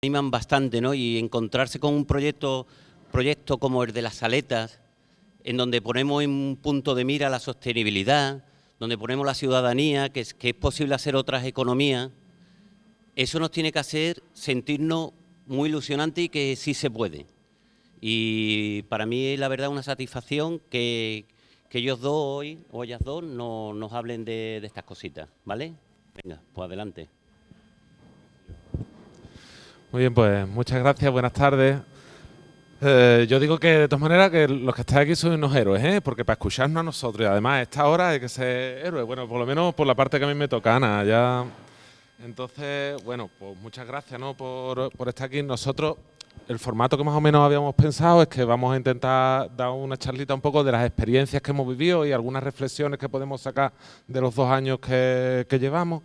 animan bastante, ¿no? Y encontrarse con un proyecto como el de las saletas, en donde ponemos en un punto de mira la sostenibilidad, donde ponemos la ciudadanía, que es posible hacer otras economías, eso nos tiene que hacer sentirnos muy ilusionantes y que sí se puede. Y para mí es la verdad una satisfacción que ellos dos hoy, o ellas dos, nos hablen de estas cositas, ¿vale? Venga, pues adelante. Muy bien, pues muchas gracias, buenas tardes. Yo digo que de todas maneras que los que estáis aquí sois unos héroes, ¿eh? Porque para escucharnos a nosotros y además a esta hora hay que ser héroes. Bueno, por lo menos por la parte que a mí me toca, Ana. Ya. Entonces, bueno, pues muchas gracias, ¿no? por estar aquí. Nosotros, el formato que más o menos habíamos pensado es que vamos a intentar dar una charlita un poco de las experiencias que hemos vivido y algunas reflexiones que podemos sacar de los 2 años que llevamos.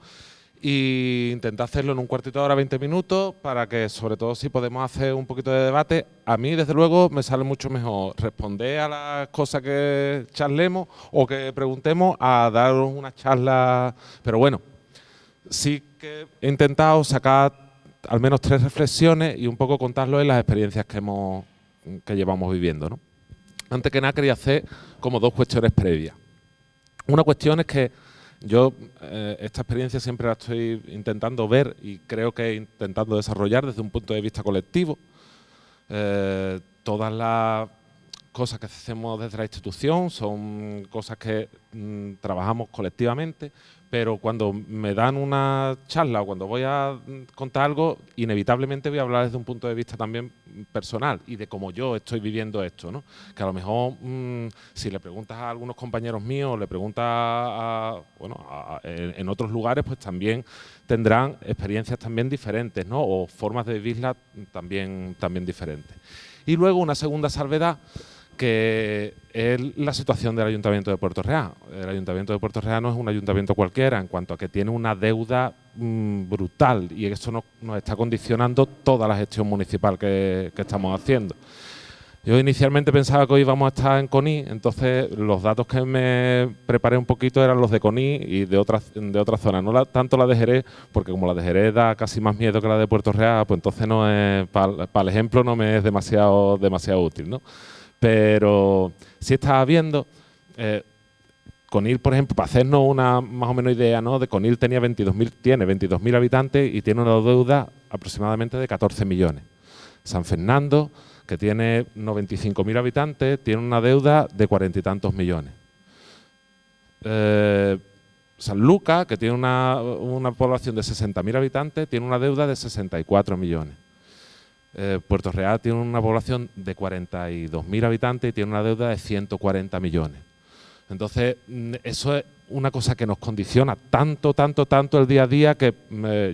Y intentar hacerlo en un cuartito de hora, 20 minutos, para que sobre todo si podemos hacer un poquito de debate. A mí, desde luego, me sale mucho mejor responder a las cosas que charlemos o que preguntemos a dar una charla. Pero bueno, sí que he intentado sacar al menos 3 reflexiones y un poco contarlo en las experiencias que llevamos viviendo, ¿no? Antes que nada quería hacer como 2 cuestiones previas. Una cuestión es que yo esta experiencia siempre la estoy intentando ver y creo que intentando desarrollar desde un punto de vista colectivo. Todas las cosas que hacemos desde la institución son cosas que trabajamos colectivamente, pero cuando me dan una charla o cuando voy a contar algo, inevitablemente voy a hablar desde un punto de vista también personal y de cómo yo estoy viviendo esto, ¿no? Que a lo mejor si le preguntas a algunos compañeros míos, le preguntas en otros lugares, pues también tendrán experiencias también diferentes, ¿no? O formas de vivirla también diferentes. Y luego una segunda salvedad, que es la situación del Ayuntamiento de Puerto Real. El Ayuntamiento de Puerto Real no es un ayuntamiento cualquiera, en cuanto a que tiene una deuda brutal y eso nos está condicionando toda la gestión municipal que estamos haciendo. Yo inicialmente pensaba que hoy íbamos a estar en CONI, entonces los datos que me preparé un poquito eran los de CONI y de otras zonas, no tanto la de Jerez, porque como la de Jerez da casi más miedo que la de Puerto Real, pues entonces no es, para el ejemplo no me es demasiado útil, ¿no? Pero sí estaba viendo, Conil, por ejemplo, para hacernos una más o menos idea, ¿no? De Conil tiene 22.000 habitantes y tiene una deuda aproximadamente de 14 millones. San Fernando, que tiene 95.000 habitantes, tiene una deuda de 40 y tantos millones. San Lucas, que tiene una población de 60.000 habitantes, tiene una deuda de 64 millones. Puerto Real tiene una población de 42.000 habitantes y tiene una deuda de 140 millones. Entonces, eso es una cosa que nos condiciona tanto el día a día que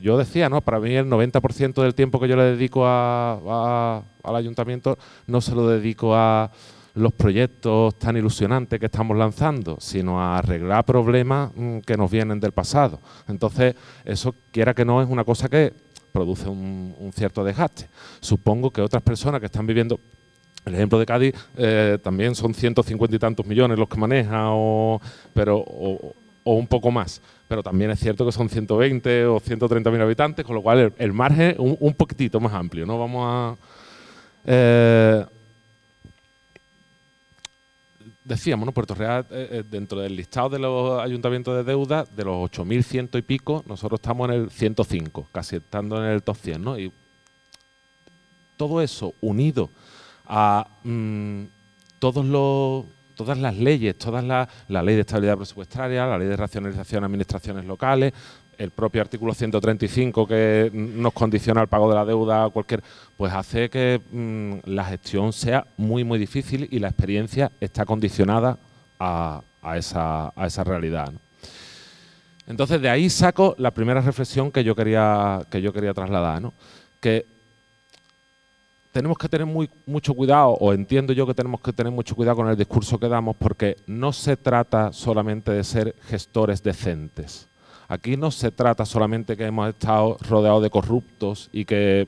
yo decía, ¿no? Para mí el 90% del tiempo que yo le dedico al ayuntamiento no se lo dedico a los proyectos tan ilusionantes que estamos lanzando, sino a arreglar problemas que nos vienen del pasado. Entonces, eso, quiera que no, es una cosa que produce un cierto desgaste. Supongo que otras personas que están viviendo, el ejemplo de Cádiz, también son 150 y tantos millones los que maneja, o un poco más. Pero también es cierto que son 120 o 130.000 habitantes, con lo cual el margen es un poquitito más amplio, ¿no? Vamos a... decíamos, ¿no? Puerto Real, dentro del listado de los ayuntamientos de deuda, de los 8.100 y pico, nosotros estamos en el 105, casi estando en el top 100, ¿no? Y todo eso unido a todas las leyes, la ley de estabilidad presupuestaria, la ley de racionalización de administraciones locales, el propio artículo 135 que nos condiciona el pago de la deuda, pues hace que la gestión sea muy difícil y la experiencia está condicionada a esa realidad, ¿no? Entonces de ahí saco la primera reflexión que yo quería trasladar, ¿no? Que tenemos que tener mucho cuidado, o entiendo yo que tenemos que tener mucho cuidado con el discurso que damos, porque no se trata solamente de ser gestores decentes. Aquí no se trata solamente que hemos estado rodeados de corruptos y que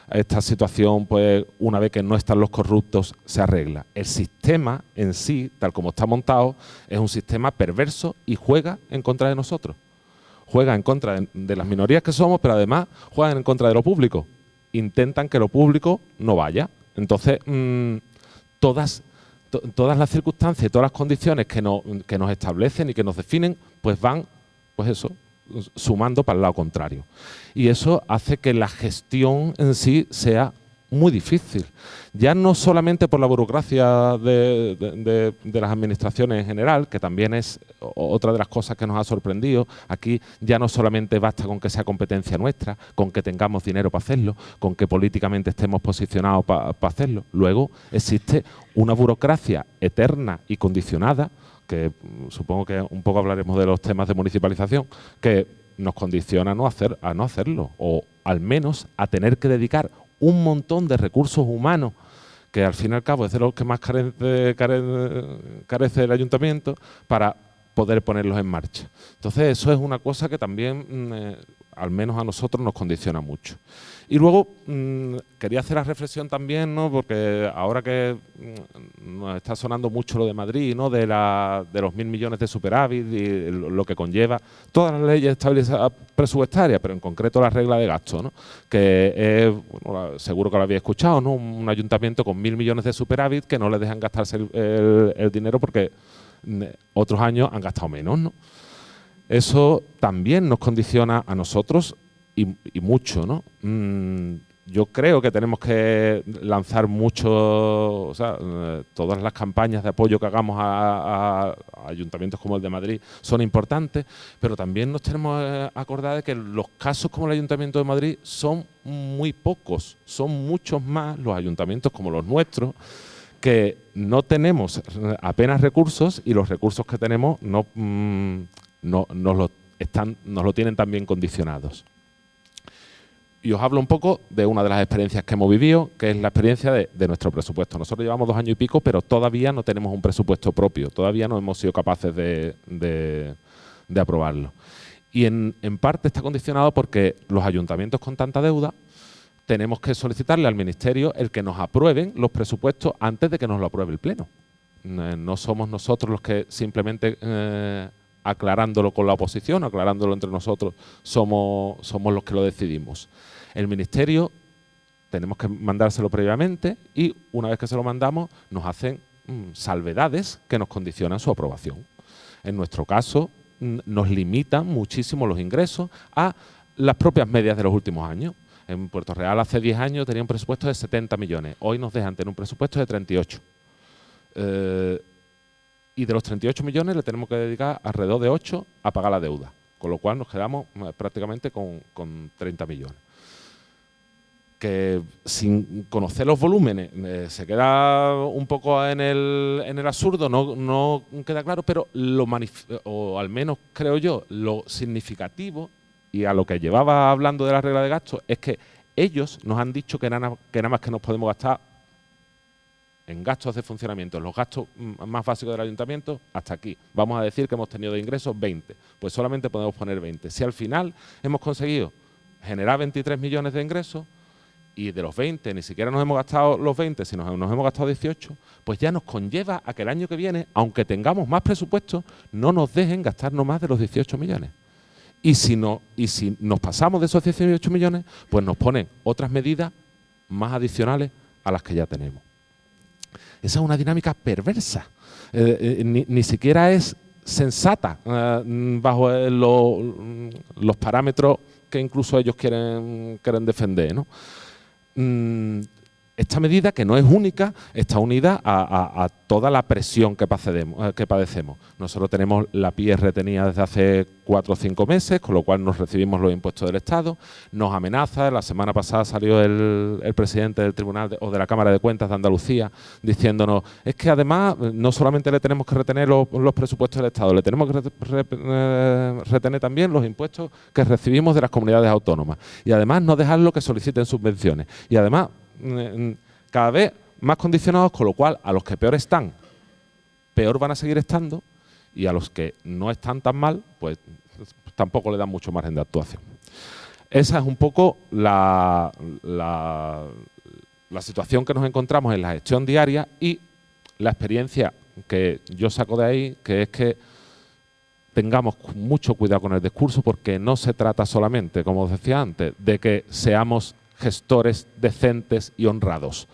esta situación, pues una vez que no están los corruptos, se arregla. El sistema en sí, tal como está montado, es un sistema perverso y juega en contra de nosotros. Juega en contra de las minorías que somos, pero además juega en contra de lo público. intentan que lo público no vaya. Entonces, todas las circunstancias y todas las condiciones que nos establecen y que nos definen, pues van, pues eso, sumando para el lado contrario. Y eso hace que la gestión en sí sea muy difícil. Ya no solamente por la burocracia de las administraciones en general, que también es otra de las cosas que nos ha sorprendido. Aquí ya no solamente basta con que sea competencia nuestra, con que tengamos dinero para hacerlo, con que políticamente estemos posicionados para hacerlo. Luego existe una burocracia eterna y condicionada, que supongo que un poco hablaremos de los temas de municipalización, que nos condiciona a no hacerlo, o al menos a tener que dedicar un montón de recursos humanos, que al fin y al cabo es de los que más carece el ayuntamiento, para poder ponerlos en marcha. Entonces eso es una cosa que también, al menos a nosotros, nos condiciona mucho. Y luego quería hacer la reflexión también, ¿no?, porque ahora que nos está sonando mucho lo de Madrid, ¿no?, de los 1.000 millones de superávit y lo que conlleva todas las leyes de estabilidad presupuestaria, pero en concreto la regla de gasto, ¿no?, que es, bueno, seguro que lo habéis escuchado, ¿no?, un ayuntamiento con 1.000 millones de superávit que no les dejan gastarse el dinero porque otros años han gastado menos, ¿no? Eso también nos condiciona a nosotros y mucho, ¿no? Yo creo que tenemos que lanzar mucho, o sea, todas las campañas de apoyo que hagamos a ayuntamientos como el de Madrid son importantes, pero también nos tenemos que acordar de que los casos como el Ayuntamiento de Madrid son muy pocos, son muchos más los ayuntamientos como los nuestros, que no tenemos apenas recursos y los recursos que tenemos nos lo tienen también condicionados. Y os hablo un poco de una de las experiencias que hemos vivido, que es la experiencia de nuestro presupuesto. Nosotros llevamos 2 años y pico, pero todavía no tenemos un presupuesto propio, todavía no hemos sido capaces de aprobarlo. Y en parte está condicionado porque los ayuntamientos con tanta deuda tenemos que solicitarle al Ministerio el que nos aprueben los presupuestos antes de que nos lo apruebe el Pleno. No somos nosotros los que simplemente aclarándolo con la oposición, aclarándolo entre nosotros, somos los que lo decidimos. El Ministerio tenemos que mandárselo previamente y una vez que se lo mandamos nos hacen salvedades que nos condicionan su aprobación. En nuestro caso nos limitan muchísimo los ingresos a las propias medias de los últimos años. En Puerto Real hace 10 años tenía un presupuesto de 70 millones, hoy nos dejan tener un presupuesto de 38. Y de los 38 millones le tenemos que dedicar alrededor de 8 a pagar la deuda, con lo cual nos quedamos prácticamente con 30 millones. Que sin conocer los volúmenes se queda un poco en el absurdo, no queda claro, pero o al menos creo yo, lo significativo y a lo que llevaba hablando de la regla de gasto es que ellos nos han dicho que nada más que nos podemos gastar en gastos de funcionamiento, los gastos más básicos del ayuntamiento, hasta aquí. Vamos a decir que hemos tenido de ingresos 20, pues solamente podemos poner 20. Si al final hemos conseguido generar 23 millones de ingresos y de los 20 ni siquiera nos hemos gastado los 20, sino nos hemos gastado 18, pues ya nos conlleva a que el año que viene, aunque tengamos más presupuesto, no nos dejen gastarnos más de los 18 millones. Y si nos pasamos de esos 18 millones, pues nos ponen otras medidas más adicionales a las que ya tenemos. Esa es una dinámica perversa, ni siquiera es sensata bajo los parámetros que incluso ellos quieren defender, ¿no? Esta medida, que no es única, está unida a toda la presión que padecemos. Nosotros tenemos la PIE retenida desde hace 4 o 5 meses, con lo cual nos recibimos los impuestos del Estado, nos amenaza. La semana pasada salió el presidente del Tribunal o de la Cámara de Cuentas de Andalucía diciéndonos, es que además no solamente le tenemos que retener los presupuestos del Estado, le tenemos que retener también los impuestos que recibimos de las comunidades autónomas. Y además no dejarlo que soliciten subvenciones. Y además cada vez más condicionados, con lo cual a los que peor están, peor van a seguir estando, y a los que no están tan mal, pues tampoco le dan mucho margen de actuación. Esa es un poco la situación que nos encontramos en la gestión diaria y la experiencia que yo saco de ahí, que es que tengamos mucho cuidado con el discurso, porque no se trata solamente, como os decía antes, de que seamos gestores decentes y honrados.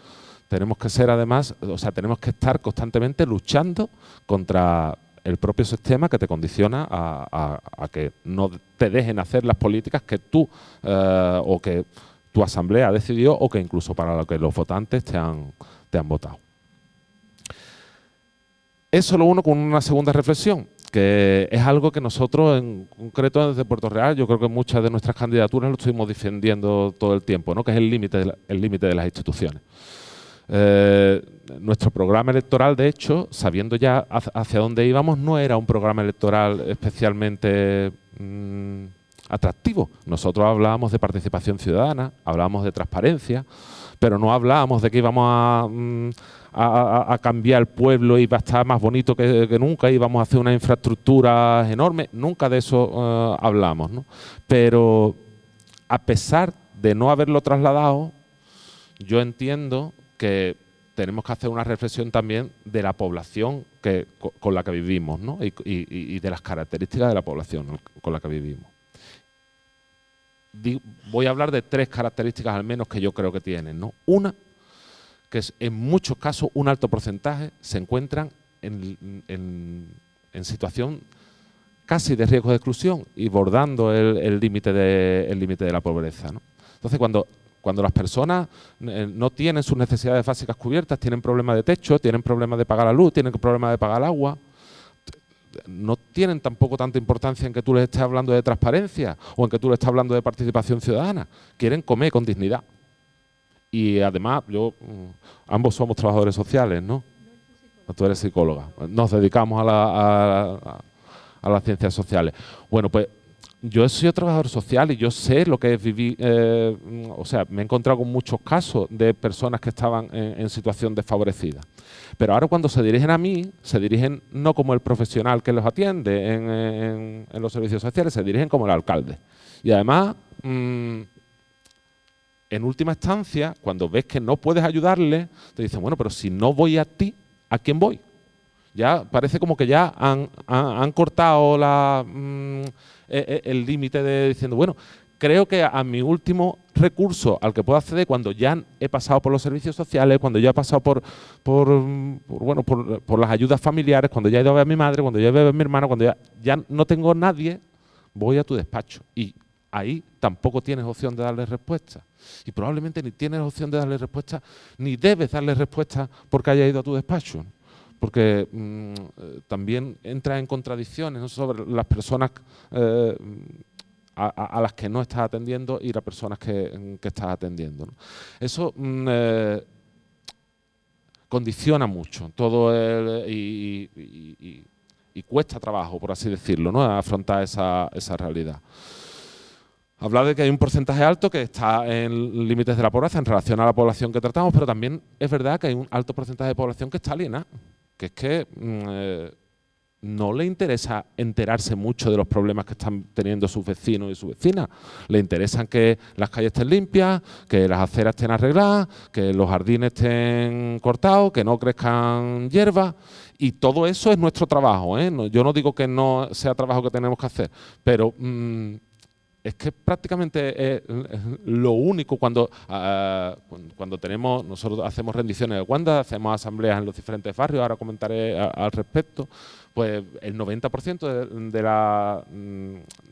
Tenemos que ser además, tenemos que estar constantemente luchando contra el propio sistema que te condiciona a que no te dejen hacer las políticas que tú o que tu asamblea decidió o que incluso para lo que los votantes te han votado. Eso lo uno con una segunda reflexión, que es algo que nosotros, en concreto desde Puerto Real, yo creo que muchas de nuestras candidaturas lo estuvimos defendiendo todo el tiempo, ¿no? Que es el límite de las instituciones. Nuestro programa electoral, de hecho, sabiendo ya hacia dónde íbamos, no era un programa electoral especialmente atractivo. Nosotros hablábamos de participación ciudadana, hablábamos de transparencia, pero no hablábamos de que íbamos a cambiar el pueblo y va a estar más bonito que nunca y vamos a hacer una infraestructura enorme. Nunca de eso hablamos, ¿no? Pero a pesar de no haberlo trasladado, yo entiendo que tenemos que hacer una reflexión también de la población con la que vivimos, ¿no? y de las características de la población con la que vivimos. Voy a hablar de 3 características al menos que yo creo que tienen, ¿no? Una, que es, en muchos casos un alto porcentaje se encuentran en situación casi de riesgo de exclusión y bordando el límite de la pobreza, ¿no? Entonces, cuando las personas no tienen sus necesidades básicas cubiertas, tienen problemas de techo, tienen problemas de pagar la luz, tienen problemas de pagar el agua, no tienen tampoco tanta importancia en que tú les estés hablando de transparencia o en que tú les estés hablando de participación ciudadana. Quieren comer con dignidad. Y además, ambos somos trabajadores sociales, ¿no? Tú eres psicóloga. Nos dedicamos a las ciencias sociales. Bueno, pues yo he sido trabajador social y yo sé lo que es vivir, me he encontrado con muchos casos de personas que estaban en situación desfavorecida. Pero ahora cuando se dirigen a mí, se dirigen no como el profesional que los atiende en los servicios sociales, se dirigen como el alcalde. Y además, en última instancia, cuando ves que no puedes ayudarle, te dicen, bueno, pero si no voy a ti, ¿a quién voy? Ya parece como que ya han cortado el límite de diciendo, bueno, creo que a mi último recurso al que puedo acceder cuando ya he pasado por los servicios sociales, cuando ya he pasado por las ayudas familiares, cuando ya he ido a ver a mi madre, cuando ya he ido a ver a mi hermana, cuando ya no tengo nadie, voy a tu despacho. Y ahí tampoco tienes opción de darle respuesta. Y probablemente ni tienes opción de darle respuesta, ni debes darle respuesta porque haya ido a tu despacho. Porque también entra en contradicciones, ¿no?, sobre las personas a las que no estás atendiendo y las personas que estás atendiendo, ¿no? Eso condiciona mucho todo y cuesta trabajo, por así decirlo, ¿no?, afrontar esa realidad. Hablar de que hay un porcentaje alto que está en límites de la pobreza en relación a la población que tratamos, pero también es verdad que hay un alto porcentaje de población que está alienada, que es que no le interesa enterarse mucho de los problemas que están teniendo sus vecinos y sus vecinas. Le interesan que las calles estén limpias, que las aceras estén arregladas, que los jardines estén cortados, que no crezcan hierbas. Y todo eso es nuestro trabajo, ¿eh? Yo no digo que no sea trabajo que tenemos que hacer, pero es que prácticamente es lo único cuando nosotros hacemos rendiciones de cuentas, hacemos asambleas en los diferentes barrios, ahora comentaré al respecto, pues el 90%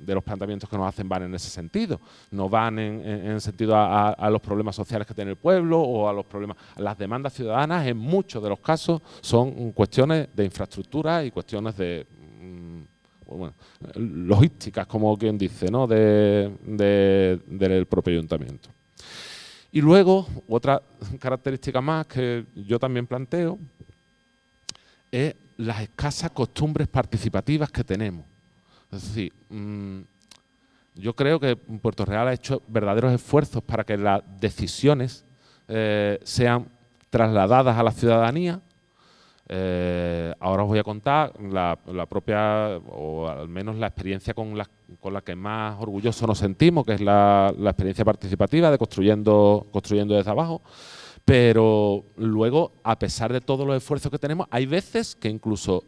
de los planteamientos que nos hacen van en ese sentido, no van en sentido a los problemas sociales que tiene el pueblo o a los problemas. Las demandas ciudadanas en muchos de los casos son cuestiones de infraestructura y cuestiones de logísticas, como quien dice, ¿no?, del propio ayuntamiento. Y luego, otra característica más que yo también planteo es las escasas costumbres participativas que tenemos. Es decir, yo creo que Puerto Real ha hecho verdaderos esfuerzos para que las decisiones sean trasladadas a la ciudadanía. Ahora os voy a contar la propia, o al menos la experiencia con la que más orgullosos nos sentimos, que es la experiencia participativa de construyendo desde abajo. Pero luego, a pesar de todos los esfuerzos que tenemos, hay veces que incluso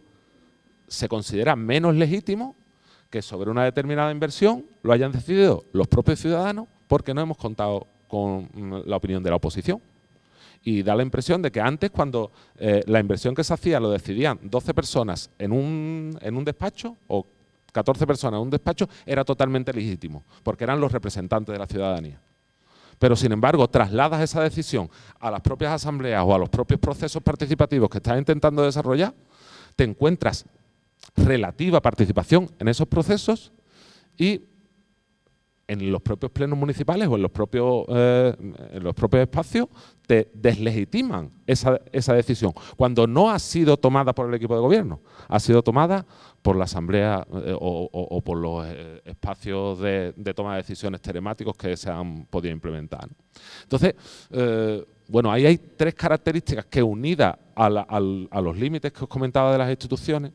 se considera menos legítimo que sobre una determinada inversión lo hayan decidido los propios ciudadanos porque no hemos contado con la opinión de la oposición. Y da la impresión de que antes, cuando la inversión que se hacía lo decidían 12 personas en un despacho o 14 personas en un despacho, era totalmente legítimo, porque eran los representantes de la ciudadanía. Pero, sin embargo, trasladas esa decisión a las propias asambleas o a los propios procesos participativos que estás intentando desarrollar, te encuentras relativa participación en esos procesos y en los propios plenos municipales o en los propios espacios te deslegitiman esa decisión, cuando no ha sido tomada por el equipo de gobierno, ha sido tomada por la asamblea o por los espacios de toma de decisiones telemáticos que se han podido implementar, ¿no? Entonces, bueno, ahí hay tres características que, unidas a los límites que os comentaba de las instituciones,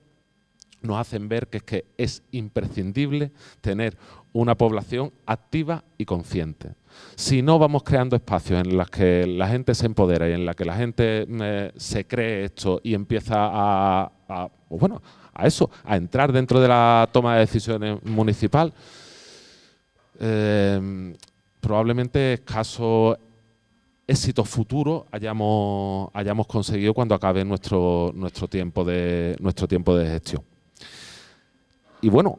nos hacen ver que es imprescindible tener una población activa y consciente. Si no vamos creando espacios en los que la gente se empodera y en los que la gente se cree esto y empieza a entrar dentro de la toma de decisiones municipal, probablemente escaso éxito futuro hayamos conseguido cuando acabe nuestro tiempo de gestión. Y bueno,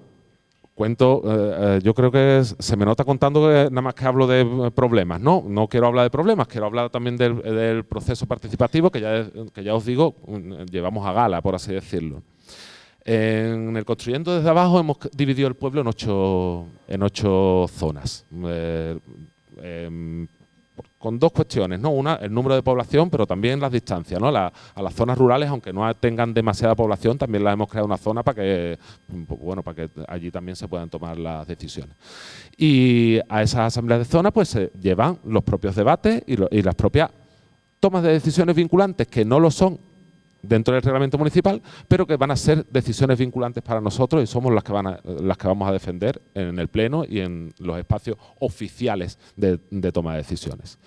yo creo que se me nota contando que nada más que hablo de problemas. No quiero hablar de problemas, quiero hablar también del proceso participativo que ya os digo, llevamos a gala, por así decirlo. En el Construyendo desde Abajo hemos dividido el pueblo en ocho zonas. Con dos cuestiones, ¿no? Una, el número de población, pero también las distancias, ¿no? A las zonas rurales, aunque no tengan demasiada población, también las hemos creado una zona para que allí también se puedan tomar las decisiones. Y a esas asambleas de zona pues se llevan los propios debates y las propias tomas de decisiones vinculantes, que no lo son dentro del reglamento municipal, pero que van a ser decisiones vinculantes para nosotros y somos las que vamos a defender en el Pleno y en los espacios oficiales de toma de decisiones.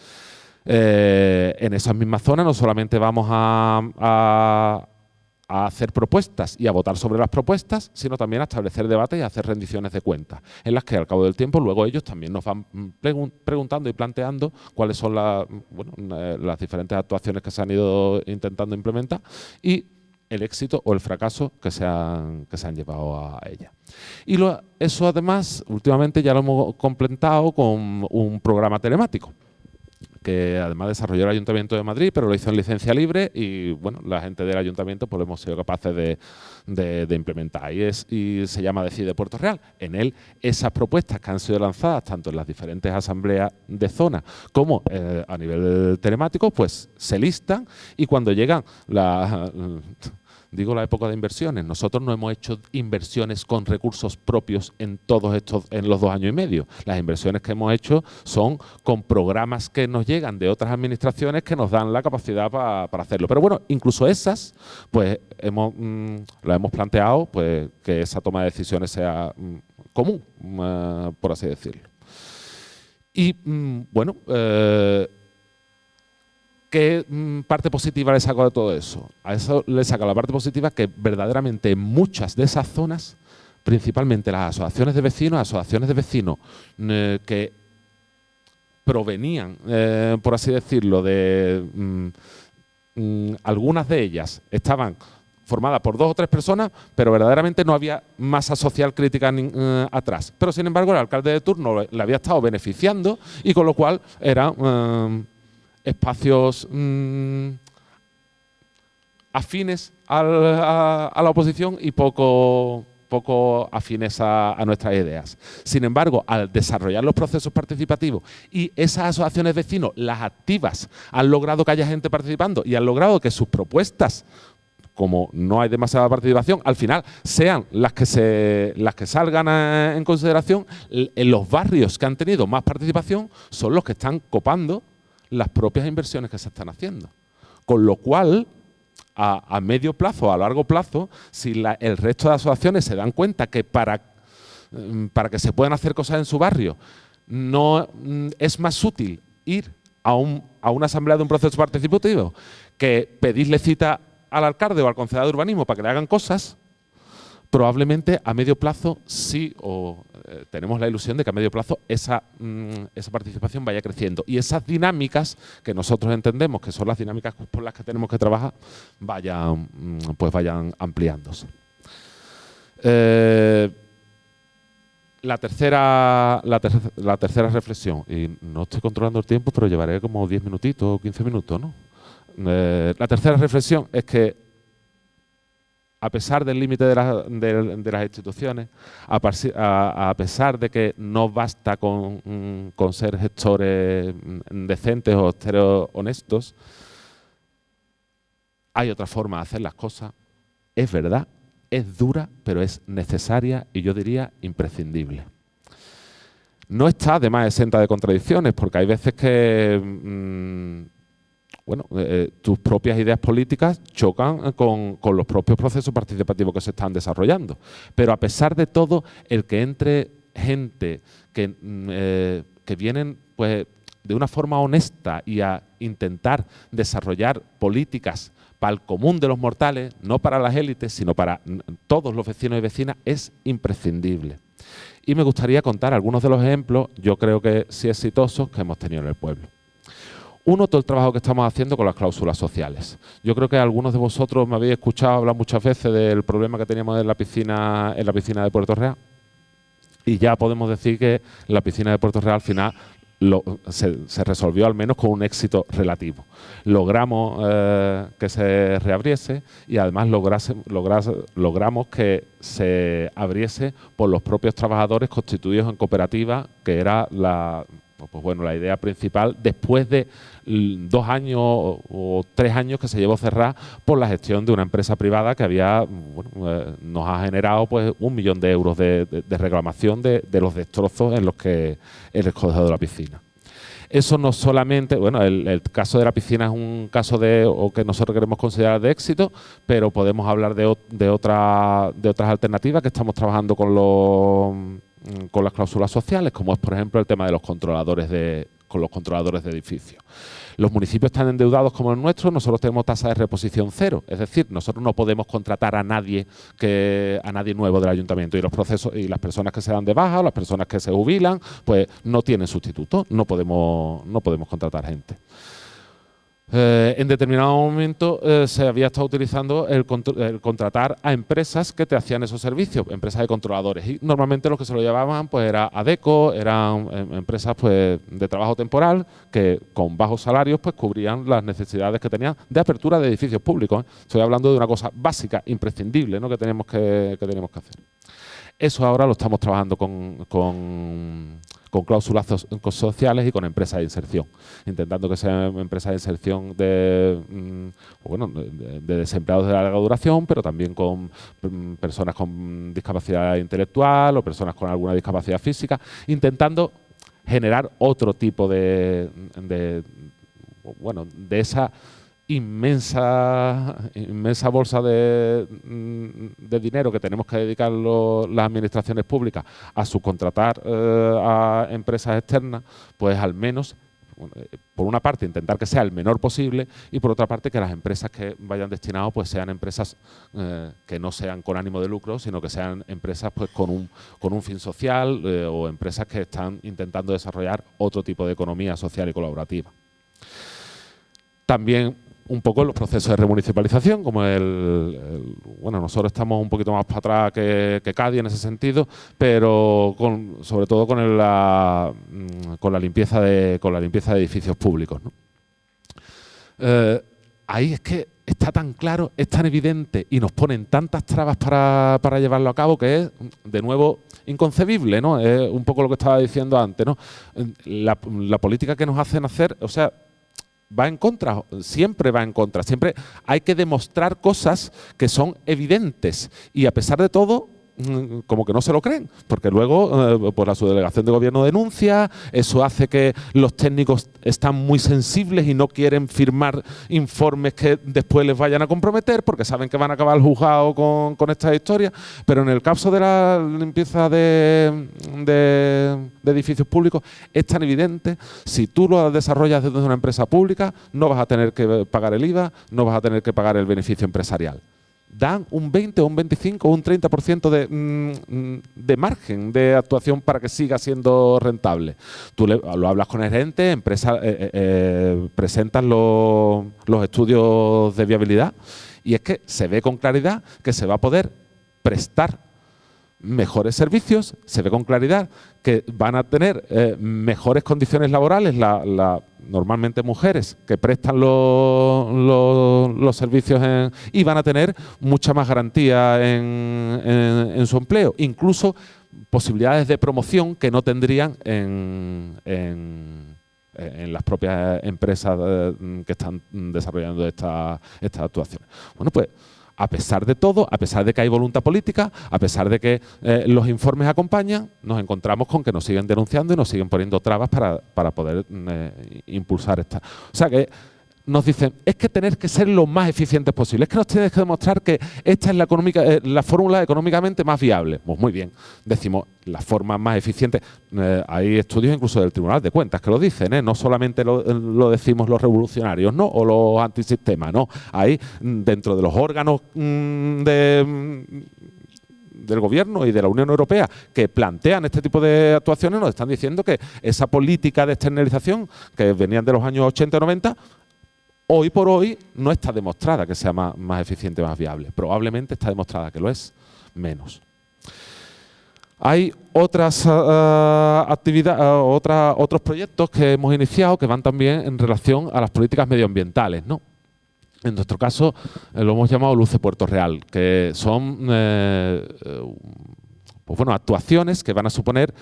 En esas mismas zonas no solamente vamos a hacer propuestas y a votar sobre las propuestas, sino también a establecer debates y a hacer rendiciones de cuentas, en las que al cabo del tiempo luego ellos también nos van preguntando y planteando cuáles son las diferentes actuaciones que se han ido intentando implementar y el éxito o el fracaso que se han llevado a ella. Y eso además últimamente ya lo hemos completado con un programa telemático, que además desarrolló el Ayuntamiento de Madrid, pero lo hizo en licencia libre y bueno, la gente del Ayuntamiento pues lo hemos sido capaces de implementar y se llama Decide Puerto Real. En él, esas propuestas que han sido lanzadas tanto en las diferentes asambleas de zona como a nivel telemático, pues se listan y cuando llegan la época de inversiones. Nosotros no hemos hecho inversiones con recursos propios en los 2 años y medio. Las inversiones que hemos hecho son con programas que nos llegan de otras administraciones que nos dan la capacidad para hacerlo. Pero bueno, incluso esas, pues lo hemos planteado, pues que esa toma de decisiones sea común, por así decirlo. Y bueno, ¿qué parte positiva le saco de todo eso? A eso le saco la parte positiva que verdaderamente en muchas de esas zonas, principalmente las asociaciones de vecinos que provenían, por así decirlo, de algunas de ellas estaban formadas por 2 o 3 personas, pero verdaderamente no había masa social crítica atrás. Pero sin embargo el alcalde de turno le había estado beneficiando y con lo cual era espacios afines a la oposición y poco afines a nuestras ideas. Sin embargo, al desarrollar los procesos participativos y esas asociaciones de vecinos, las activas, han logrado que haya gente participando y han logrado que sus propuestas, como no hay demasiada participación, al final sean las que salgan en consideración. En los barrios que han tenido más participación son los que están copando las propias inversiones que se están haciendo. Con lo cual, a medio plazo, a largo plazo, si el resto de asociaciones se dan cuenta que para que se puedan hacer cosas en su barrio, no es más útil ir a una asamblea de un proceso participativo que pedirle cita al alcalde o al concejal de urbanismo para que le hagan cosas, probablemente a medio plazo sí, tenemos la ilusión de que a medio plazo esa participación vaya creciendo y esas dinámicas que nosotros entendemos que son las dinámicas por las que tenemos que trabajar vayan ampliándose. La tercera reflexión, y no estoy controlando el tiempo, pero llevaré como 10 minutitos o 15 minutos, ¿no? La tercera reflexión es que, a pesar del límite de las instituciones, a pesar de que no basta con ser gestores decentes o gestores honestos, hay otra forma de hacer las cosas. Es verdad, es dura, pero es necesaria y yo diría imprescindible. No está además exenta de contradicciones, porque hay veces que tus propias ideas políticas chocan con los propios procesos participativos que se están desarrollando. Pero a pesar de todo, el que entre gente que vienen pues, de una forma honesta y a intentar desarrollar políticas para el común de los mortales, no para las élites, sino para todos los vecinos y vecinas, es imprescindible. Y me gustaría contar algunos de los ejemplos, yo creo que sí exitosos, que hemos tenido en el pueblo. Uno, todo el trabajo que estamos haciendo con las cláusulas sociales. Yo creo que algunos de vosotros me habéis escuchado hablar muchas veces del problema que teníamos en la piscina de Puerto Real. Y ya podemos decir que la piscina de Puerto Real al final se resolvió al menos con un éxito relativo. Logramos que se reabriese y además logramos que se abriese por los propios trabajadores constituidos en cooperativa, que era la idea principal después de 2 años o 3 años que se llevó cerrada por la gestión de una empresa privada que nos ha generado pues 1 millón de euros de reclamación de los destrozos en los que el escogido de la piscina. Eso no solamente, el caso de la piscina es un caso que nosotros queremos considerar de éxito, pero podemos hablar de otras alternativas que estamos trabajando con las cláusulas sociales, como es por ejemplo el tema de los controladores de edificios. Los municipios están endeudados como el nuestro, nosotros tenemos tasa de reposición 0, es decir, nosotros no podemos contratar a nadie nuevo del ayuntamiento y los procesos y las personas que se dan de baja o las personas que se jubilan, pues no tienen sustituto, no podemos contratar gente. En determinado momento se había estado utilizando el contratar a empresas que te hacían esos servicios, empresas de controladores. Y normalmente los que se lo llevaban pues era Adecco, eran empresas pues de trabajo temporal que con bajos salarios pues cubrían las necesidades que tenían de apertura de edificios públicos. Estoy hablando de una cosa básica, imprescindible, ¿no? que tenemos que hacer. Eso ahora lo estamos trabajando con cláusulas sociales y con empresas de inserción, intentando que sean empresas de inserción de desempleados de larga duración, pero también con personas con discapacidad intelectual o personas con alguna discapacidad física, intentando generar otro tipo de esa inmensa bolsa de dinero que tenemos que dedicar las administraciones públicas a subcontratar a empresas externas, pues al menos, por una parte, intentar que sea el menor posible y por otra parte que las empresas que vayan destinadas pues sean empresas que no sean con ánimo de lucro, sino que sean empresas pues con un fin social o empresas que están intentando desarrollar otro tipo de economía social y colaborativa. También un poco los procesos de remunicipalización, como nosotros estamos un poquito más para atrás que Cádiz en ese sentido, pero sobre todo con la limpieza de edificios públicos, ¿no? Ahí es que está tan claro, es tan evidente y nos ponen tantas trabas para llevarlo a cabo que es, de nuevo, inconcebible, ¿no? Es un poco lo que estaba diciendo antes, ¿no? La política que nos hacen hacer, o sea, va en contra, siempre va en contra, siempre hay que demostrar cosas que son evidentes y a pesar de todo como que no se lo creen, porque luego pues la subdelegación de gobierno denuncia, eso hace que los técnicos están muy sensibles y no quieren firmar informes que después les vayan a comprometer porque saben que van a acabar el juzgado con estas historias, pero en el caso de la limpieza de edificios públicos es tan evidente, si tú lo desarrollas desde una empresa pública no vas a tener que pagar el IVA, no vas a tener que pagar el beneficio empresarial. dan un 20 o un 25 o un 30% de margen de actuación para que siga siendo rentable. Tú lo hablas con el gerente, presentas los estudios de viabilidad y es que se ve con claridad que se va a poder prestar mejores servicios, se ve con claridad que van a tener mejores condiciones laborales normalmente mujeres que prestan los servicios y van a tener mucha más garantía en su empleo, incluso posibilidades de promoción que no tendrían en las propias empresas que están desarrollando estas actuaciones. Bueno, pues a pesar de todo, a pesar de que hay voluntad política, a pesar de que los informes acompañan, nos encontramos con que nos siguen denunciando y nos siguen poniendo trabas para poder impulsar esta. O sea que nos dicen, es que tener que ser lo más eficientes posible, es que nos tienes que demostrar que esta es la fórmula económicamente más viable. Pues muy bien, decimos, la forma más eficiente. Hay estudios incluso del Tribunal de Cuentas que lo dicen, no solamente lo decimos los revolucionarios, ¿no? O los antisistemas, ¿no? Hay dentro de los órganos del Gobierno y de la Unión Europea que plantean este tipo de actuaciones, nos están diciendo que esa política de externalización que venían de los años 80 y 90, hoy por hoy no está demostrada que sea más eficiente, más viable. Probablemente está demostrada que lo es menos. Hay otras otros proyectos que hemos iniciado que van también en relación a las políticas medioambientales, ¿no? En nuestro caso lo hemos llamado Luce Puerto Real, que son actuaciones que van a suponer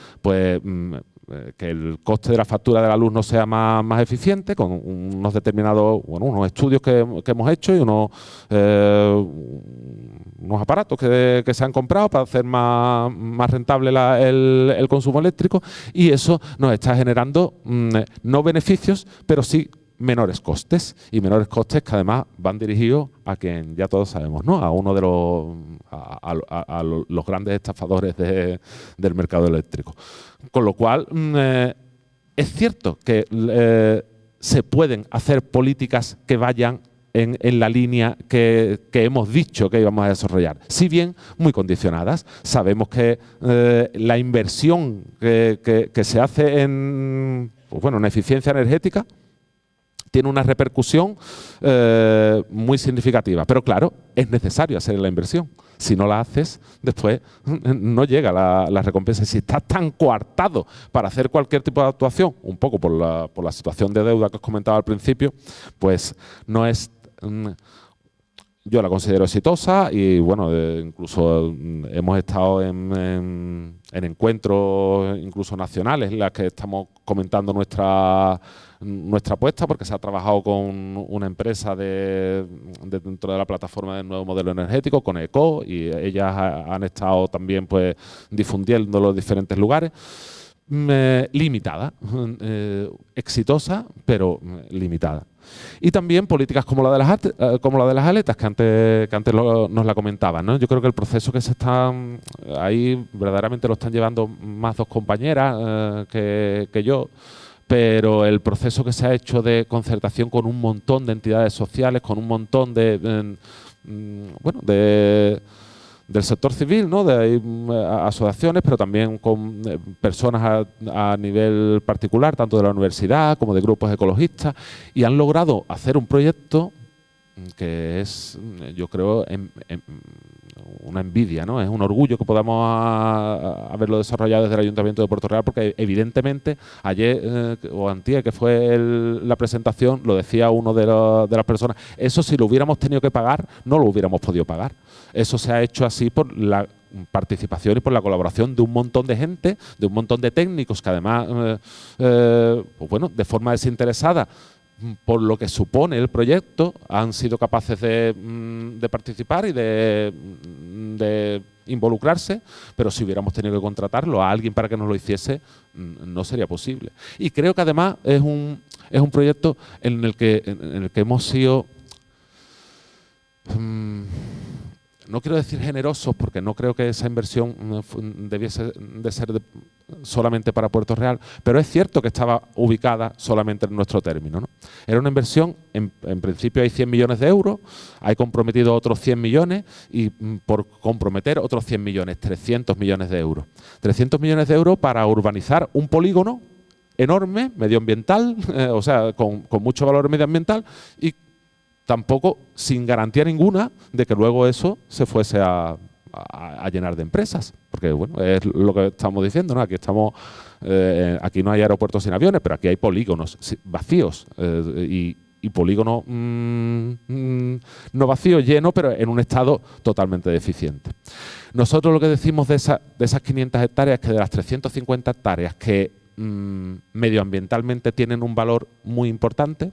que el coste de la factura de la luz no sea más eficiente, con unos determinados, unos estudios que hemos hecho y unos aparatos que se han comprado para hacer más rentable el consumo eléctrico, y eso nos está generando no beneficios, pero sí menores costes, y menores costes que además van dirigidos a quien ya todos sabemos, ¿no? A uno de los grandes estafadores del mercado eléctrico. Con lo cual, es cierto que se pueden hacer políticas que vayan en la línea que hemos dicho que íbamos a desarrollar, si bien muy condicionadas. Sabemos que la inversión que se hace en eficiencia energética tiene una repercusión muy significativa. Pero claro, es necesario hacer la inversión. Si no la haces, después no llega la recompensa. Si estás tan coartado para hacer cualquier tipo de actuación, un poco por la situación de deuda que os comentaba al principio, pues no es... Yo la considero exitosa y incluso hemos estado en encuentros incluso nacionales en las que estamos comentando nuestra apuesta, porque se ha trabajado con una empresa dentro de la plataforma del nuevo modelo energético, con ECO, y ellas han estado también difundiendo los diferentes lugares. Limitada, exitosa, pero limitada. Y también políticas como la de las aletas, que antes nos la comentaban, ¿no? Yo creo que el proceso que se está ahí verdaderamente lo están llevando más dos compañeras que yo, pero el proceso que se ha hecho de concertación con un montón de entidades sociales, con un montón del sector civil, ¿no? De asociaciones, pero también con personas a nivel particular, tanto de la universidad como de grupos ecologistas, y han logrado hacer un proyecto que es, yo creo, una envidia, ¿no? Es un orgullo que podamos haberlo desarrollado desde el Ayuntamiento de Puerto Real, porque evidentemente ayer o antier, que fue la presentación, lo decía uno de las personas, eso si lo hubiéramos tenido que pagar, no lo hubiéramos podido pagar. Eso se ha hecho así por la participación y por la colaboración de un montón de gente, de un montón de técnicos que además, de forma desinteresada, por lo que supone el proyecto, han sido capaces de participar y de involucrarse, pero si hubiéramos tenido que contratarlo a alguien para que nos lo hiciese, no sería posible. Y creo que además es un proyecto en el que hemos sido no quiero decir generosos, porque no creo que esa inversión debiese de ser solamente para Puerto Real, pero es cierto que estaba ubicada solamente en nuestro término, ¿no? Era una inversión, en principio hay 100 millones de euros, hay comprometido otros 100 millones y por comprometer otros 100 millones, 300 millones de euros. 300 millones de euros para urbanizar un polígono enorme, medioambiental, o sea, con mucho valor medioambiental y tampoco sin garantía ninguna de que luego eso se fuese a llenar de empresas. Porque, bueno, es lo que estamos diciendo, ¿no? Aquí no hay aeropuertos sin aviones, pero aquí hay polígonos vacíos y polígonos no vacíos, llenos, pero en un estado totalmente deficiente. Nosotros lo que decimos de esas 500 hectáreas es que de las 350 hectáreas que medioambientalmente tienen un valor muy importante,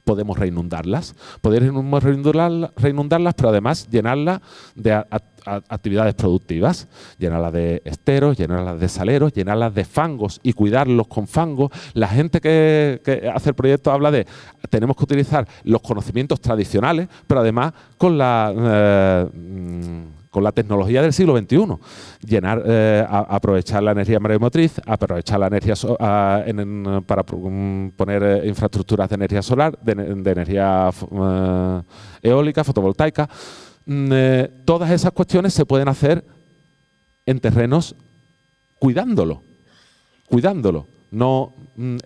podemos reinundarlas. Podemos reinundarlas, pero además llenarlas de actividades productivas, llenarlas de esteros, llenarlas de saleros, llenarlas de fangos y cuidarlos con fangos. La gente que hace el proyecto habla de tenemos que utilizar los conocimientos tradicionales, pero además con la tecnología del siglo XXI, aprovechar la energía mareomotriz, aprovechar la energía para poner infraestructuras de energía solar, de energía eólica, fotovoltaica. Todas esas cuestiones se pueden hacer en terrenos cuidándolo, no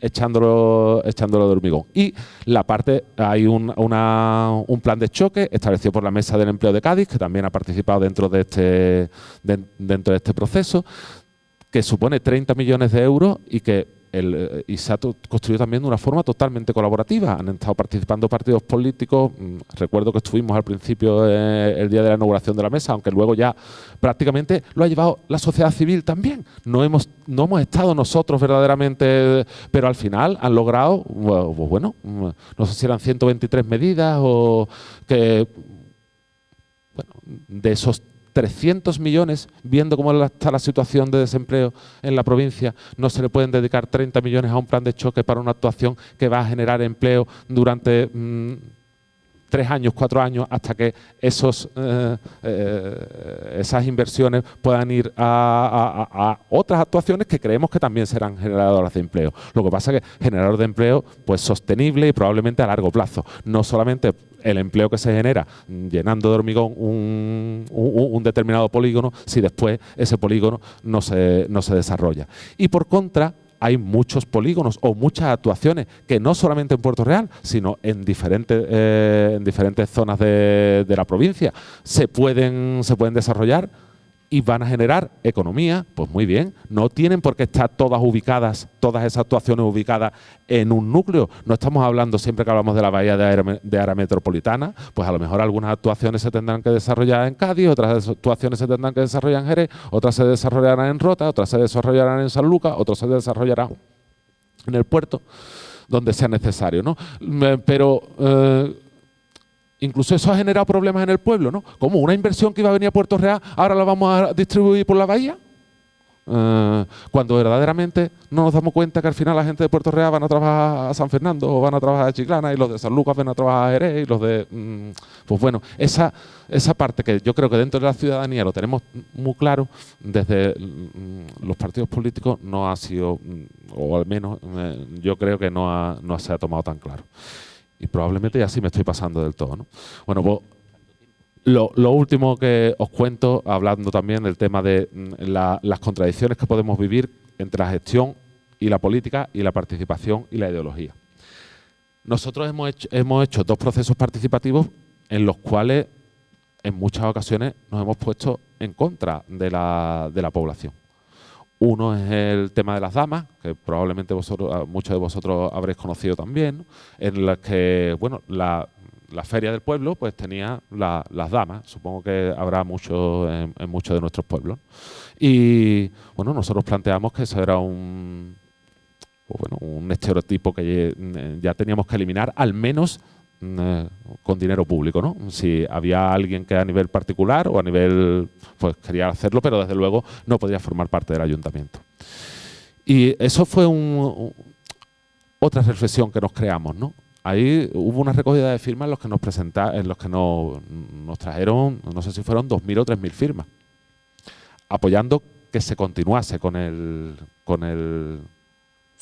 echándolo de hormigón. Y hay un plan de choque establecido por la Mesa del Empleo de Cádiz, que también ha participado dentro de este proceso, que supone 30 millones de euros y se ha construido también de una forma totalmente colaborativa. Han estado participando partidos políticos. Recuerdo que estuvimos al principio el día de la inauguración de la mesa, aunque luego ya prácticamente lo ha llevado la sociedad civil también. No hemos estado nosotros verdaderamente, pero al final han logrado, bueno, no sé si eran 123 medidas o que, bueno, de esos 300 millones, viendo cómo está la situación de desempleo en la provincia, no se le pueden dedicar 30 millones a un plan de choque para una actuación que va a generar empleo durante 3 años, 4 años, hasta que esas inversiones puedan ir a otras actuaciones que creemos que también serán generadoras de empleo. Lo que pasa es que generador de empleo pues sostenible y probablemente a largo plazo, no solamente el empleo que se genera llenando de hormigón un determinado polígono, si después ese polígono no se desarrolla. Y por contra, hay muchos polígonos o muchas actuaciones que no solamente en Puerto Real, sino en diferentes zonas de la provincia se pueden desarrollar y van a generar economía. Pues muy bien, no tienen por qué estar todas esas actuaciones ubicadas en un núcleo. No estamos hablando, siempre que hablamos de la bahía de área metropolitana, pues a lo mejor algunas actuaciones se tendrán que desarrollar en Cádiz, otras actuaciones se tendrán que desarrollar en Jerez, otras se desarrollarán en Rota, otras se desarrollarán en San Lucas, otras se desarrollarán en el puerto, donde sea necesario, ¿no? Pero incluso eso ha generado problemas en el pueblo, ¿no? Como una inversión que iba a venir a Puerto Real, ahora la vamos a distribuir por la bahía. Cuando verdaderamente no nos damos cuenta que al final la gente de Puerto Real van a trabajar a San Fernando o van a trabajar a Chiclana y los de San Lucas van a trabajar a Jerez y los de... pues bueno, esa parte que yo creo que dentro de la ciudadanía lo tenemos muy claro, desde los partidos políticos no ha sido, o al menos yo creo que no se ha tomado tan claro. Y probablemente ya sí me estoy pasando del todo, ¿no? Bueno, pues lo último que os cuento, hablando también del tema de las contradicciones que podemos vivir entre la gestión y la política y la participación y la ideología. Nosotros hemos hecho 2 procesos participativos en los cuales en muchas ocasiones nos hemos puesto en contra de la población. Uno es el tema de las damas, que probablemente muchos de vosotros habréis conocido también, ¿no? En las que, bueno, la feria del pueblo pues tenía las damas. Supongo que habrá muchos en muchos de nuestros pueblos. Y bueno, nosotros planteamos que eso era un estereotipo que ya teníamos que eliminar, al menos con dinero público, ¿no? Si había alguien que a nivel particular o a nivel, pues quería hacerlo, pero desde luego no podía formar parte del ayuntamiento. Y eso fue otra reflexión que nos creamos, ¿no? ahí hubo una recogida de firmas en los que nos trajeron, no sé si fueron 2.000 o 3.000 firmas, apoyando que se continuase con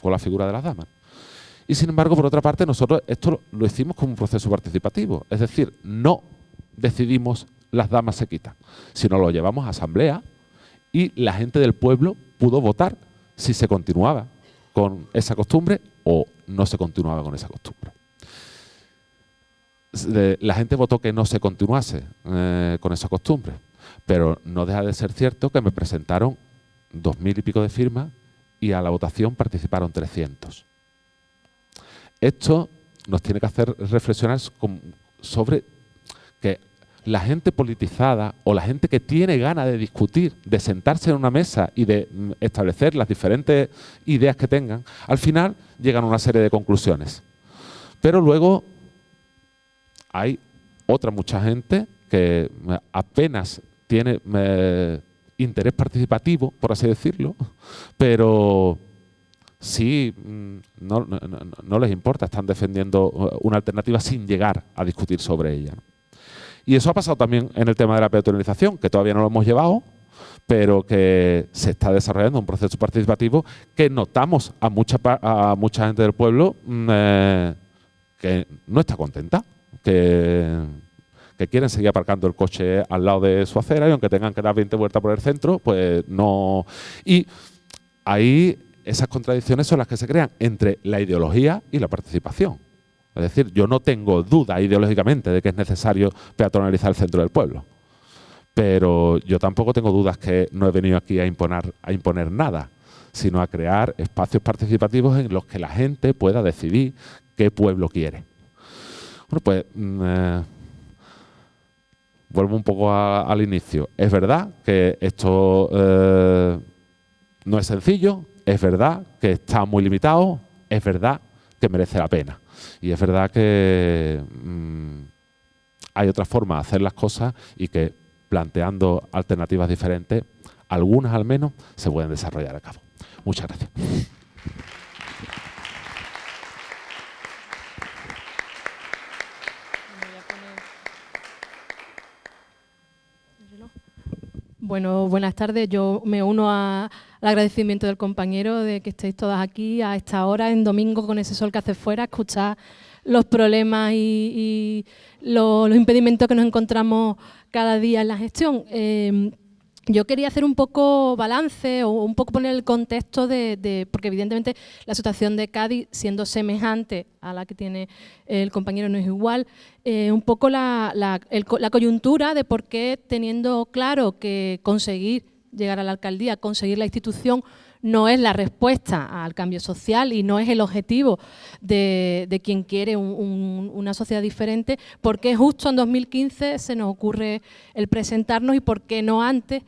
la figura de las damas. Y sin embargo, por otra parte, nosotros esto lo hicimos como un proceso participativo, es decir, no decidimos las damas se quitan, sino lo llevamos a asamblea y la gente del pueblo pudo votar si se continuaba con esa costumbre o no se continuaba con esa costumbre. La gente votó que no se continuase con esa costumbre, pero no deja de ser cierto que me presentaron 2.000 y pico de firmas y a la votación participaron 300. Esto nos tiene que hacer reflexionar sobre que la gente politizada o la gente que tiene ganas de discutir, de sentarse en una mesa y de establecer las diferentes ideas que tengan, al final llegan a una serie de conclusiones. Pero luego hay mucha gente que apenas tiene interés participativo, por así decirlo, pero sí no les importa, están defendiendo una alternativa sin llegar a discutir sobre ella, ¿no? Y eso ha pasado también en el tema de la peatonalización, que todavía no lo hemos llevado, pero que se está desarrollando un proceso participativo que notamos a mucha gente del pueblo que no está contenta, que quieren seguir aparcando el coche al lado de su acera y aunque tengan que dar 20 vueltas por el centro, pues no. Y ahí esas contradicciones son las que se crean entre la ideología y la participación. Es decir, yo no tengo duda ideológicamente de que es necesario peatonalizar el centro del pueblo, pero yo tampoco tengo dudas que no he venido aquí a imponer nada, sino a crear espacios participativos en los que la gente pueda decidir qué pueblo quiere. Bueno, pues vuelvo un poco al inicio. Es verdad que esto no es sencillo, es verdad que está muy limitado, es verdad que merece la pena. Y es verdad que hay otra forma de hacer las cosas y que planteando alternativas diferentes, algunas al menos, se pueden desarrollar a cabo. Muchas gracias. Bueno, buenas tardes. Yo me uno al agradecimiento del compañero de que estéis todas aquí a esta hora, en domingo, con ese sol que hace fuera, escuchar los problemas y los impedimentos que nos encontramos cada día en la gestión. Yo quería hacer un poco balance o un poco poner el contexto porque evidentemente la situación de Cádiz, siendo semejante a la que tiene el compañero, no es igual, un poco la coyuntura de por qué, teniendo claro que conseguir llegar a la alcaldía, conseguir la institución, no es la respuesta al cambio social y no es el objetivo de quien quiere una sociedad diferente, por qué justo en 2015 se nos ocurre el presentarnos y por qué no antes,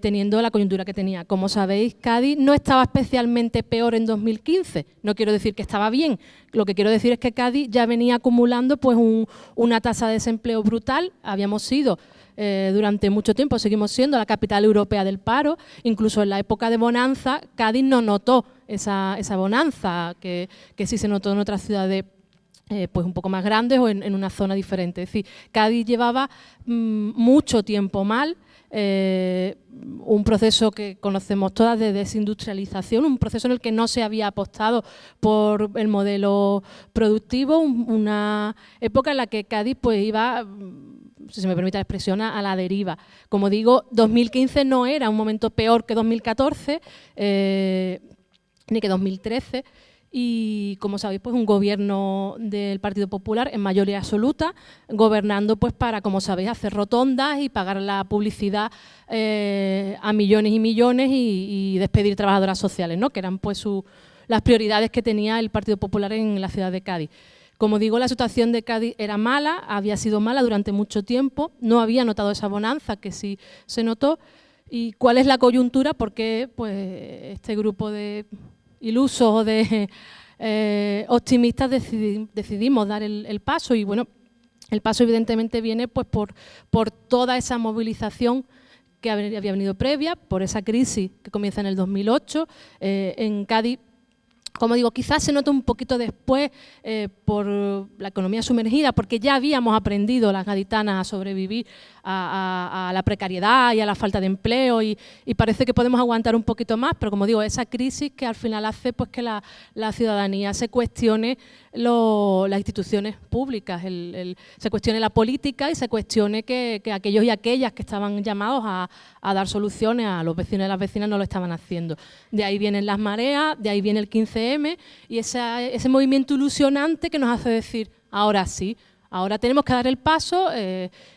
teniendo la coyuntura que tenía. Como sabéis, Cádiz no estaba especialmente peor en 2015. No quiero decir que estaba bien, lo que quiero decir es que Cádiz ya venía acumulando pues una tasa de desempleo brutal. Habíamos sido durante mucho tiempo, seguimos siendo la capital europea del paro. Incluso en la época de bonanza, Cádiz no notó esa bonanza que sí se notó en otras ciudades pues un poco más grandes o en una zona diferente. Es decir, Cádiz llevaba mucho tiempo mal, un proceso que conocemos todas de desindustrialización, un proceso en el que no se había apostado por el modelo productivo, una época en la que Cádiz pues iba, si se me permite la expresión, a la deriva. Como digo, 2015 no era un momento peor que 2014, ni que 2013, y como sabéis, pues un gobierno del Partido Popular en mayoría absoluta, gobernando pues para, como sabéis, hacer rotondas y pagar la publicidad a millones y millones y despedir trabajadoras sociales, ¿no? Que eran pues las prioridades que tenía el Partido Popular en la ciudad de Cádiz. Como digo, la situación de Cádiz era mala, había sido mala durante mucho tiempo, no había notado esa bonanza que sí se notó. ¿Y cuál es la coyuntura? Porque pues, este grupo de ilusos o de optimistas decidimos dar el paso y bueno, el paso evidentemente viene pues por toda esa movilización que había venido previa, por esa crisis que comienza en el 2008. En Cádiz como digo, quizás se nota un poquito después por la economía sumergida, porque ya habíamos aprendido las gaditanas a sobrevivir a la precariedad y a la falta de empleo y parece que podemos aguantar un poquito más, pero como digo, esa crisis que al final hace pues que la ciudadanía se cuestione las instituciones públicas, se cuestione la política y se cuestione que aquellos y aquellas que estaban llamados a dar soluciones a los vecinos y las vecinas no lo estaban haciendo. De ahí vienen las mareas, de ahí viene el 15M y ese movimiento ilusionante que nos hace decir, ahora sí, ahora tenemos que dar el paso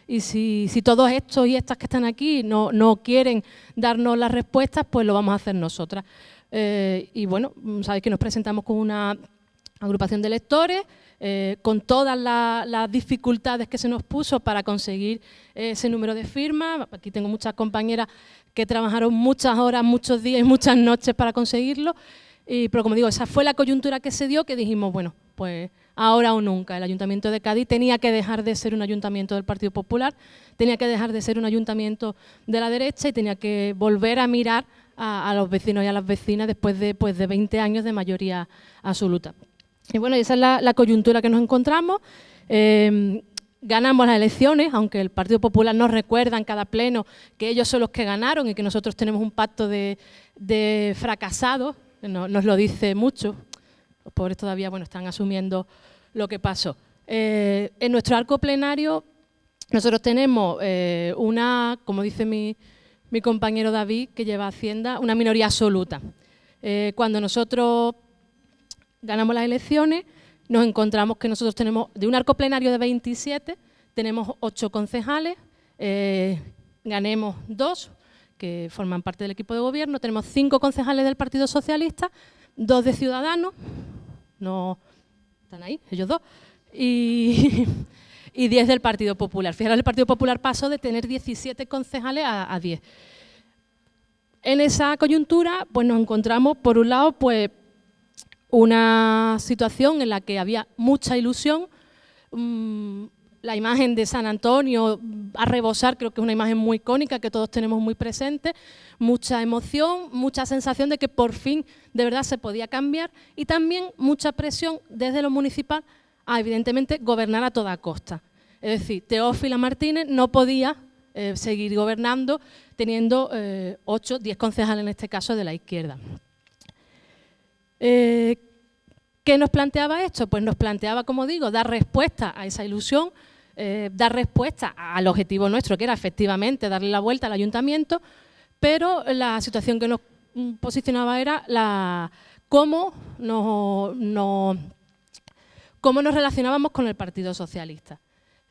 y si todos estos y estas que están aquí no quieren darnos las respuestas, pues lo vamos a hacer nosotras. Y bueno, sabéis que nos presentamos con una agrupación de lectores, con todas las dificultades que se nos puso para conseguir ese número de firmas. Aquí tengo muchas compañeras que trabajaron muchas horas, muchos días y muchas noches para conseguirlo. Pero como digo, esa fue la coyuntura que se dio, que dijimos, bueno, pues ahora o nunca. El Ayuntamiento de Cádiz tenía que dejar de ser un ayuntamiento del Partido Popular, tenía que dejar de ser un ayuntamiento de la derecha y tenía que volver a mirar a los vecinos y a las vecinas después de 20 años de mayoría absoluta. Y bueno, esa es la coyuntura que nos encontramos. Ganamos las elecciones, aunque el Partido Popular nos recuerda en cada pleno que ellos son los que ganaron y que nosotros tenemos un pacto de fracasados, nos lo dice mucho. Los pobres todavía están asumiendo lo que pasó. En nuestro arco plenario nosotros tenemos como dice mi compañero David, que lleva Hacienda, una minoría absoluta. Cuando nosotros ganamos las elecciones, nos encontramos que nosotros tenemos, de un arco plenario de 27, tenemos 8 concejales, ganemos 2, que forman parte del equipo de gobierno, tenemos 5 concejales del Partido Socialista, 2 de Ciudadanos, no están ahí, ellos 2, y 10 del Partido Popular. Fijaros, el Partido Popular pasó de tener 17 concejales a 10. En esa coyuntura, pues nos encontramos, por un lado, pues una situación en la que había mucha ilusión. La imagen de San Antonio a rebosar, creo que es una imagen muy icónica que todos tenemos muy presente, mucha emoción, mucha sensación de que por fin de verdad se podía cambiar y también mucha presión desde lo municipal a evidentemente gobernar a toda costa. Es decir, Teófila Martínez no podía seguir gobernando teniendo 8, 10 concejales en este caso de la izquierda. ¿Qué nos planteaba esto? Pues nos planteaba, como digo, dar respuesta a esa ilusión, dar respuesta al objetivo nuestro, que era efectivamente darle la vuelta al ayuntamiento, pero la situación que nos posicionaba era cómo nos relacionábamos con el Partido Socialista.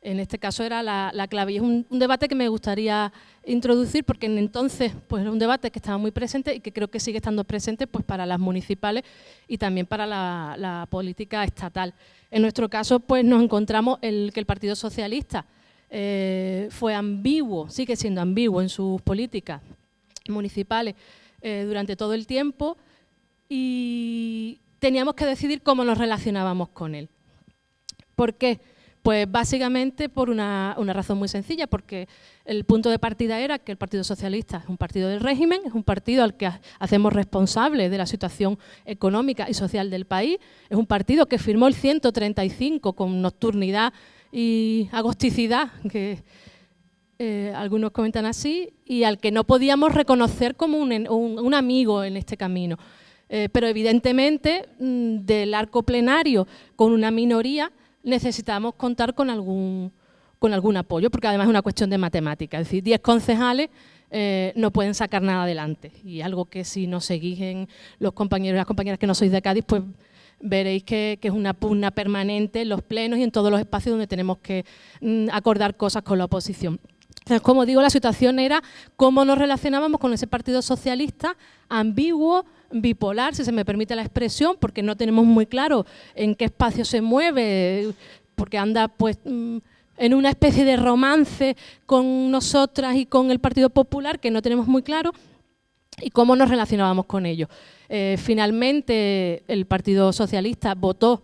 En este caso era la clave y es un debate que me gustaría introducir porque entonces pues, era un debate que estaba muy presente y que creo que sigue estando presente pues, para las municipales y también para la política estatal. En nuestro caso pues, nos encontramos que el Partido Socialista fue ambiguo, sigue siendo ambiguo en sus políticas municipales durante todo el tiempo y teníamos que decidir cómo nos relacionábamos con él. ¿Por qué? Pues básicamente por una razón muy sencilla, porque el punto de partida era que el Partido Socialista es un partido del régimen, es un partido al que hacemos responsable de la situación económica y social del país, es un partido que firmó el 135 con nocturnidad y agosticidad, que algunos comentan así, y al que no podíamos reconocer como un amigo en este camino. Pero evidentemente del arco plenario con una minoría necesitamos contar con algún apoyo, porque además es una cuestión de matemática, es decir, 10 concejales no pueden sacar nada adelante, y algo que si nos seguís en los compañeros y las compañeras que no sois de Cádiz, pues veréis que es una pugna permanente en los plenos y en todos los espacios donde tenemos que acordar cosas con la oposición. Entonces, como digo, la situación era cómo nos relacionábamos con ese Partido Socialista ambiguo, bipolar, si se me permite la expresión, porque no tenemos muy claro en qué espacio se mueve, porque anda pues en una especie de romance con nosotras y con el Partido Popular que no tenemos muy claro, y cómo nos relacionábamos con ellos. Finalmente el Partido Socialista votó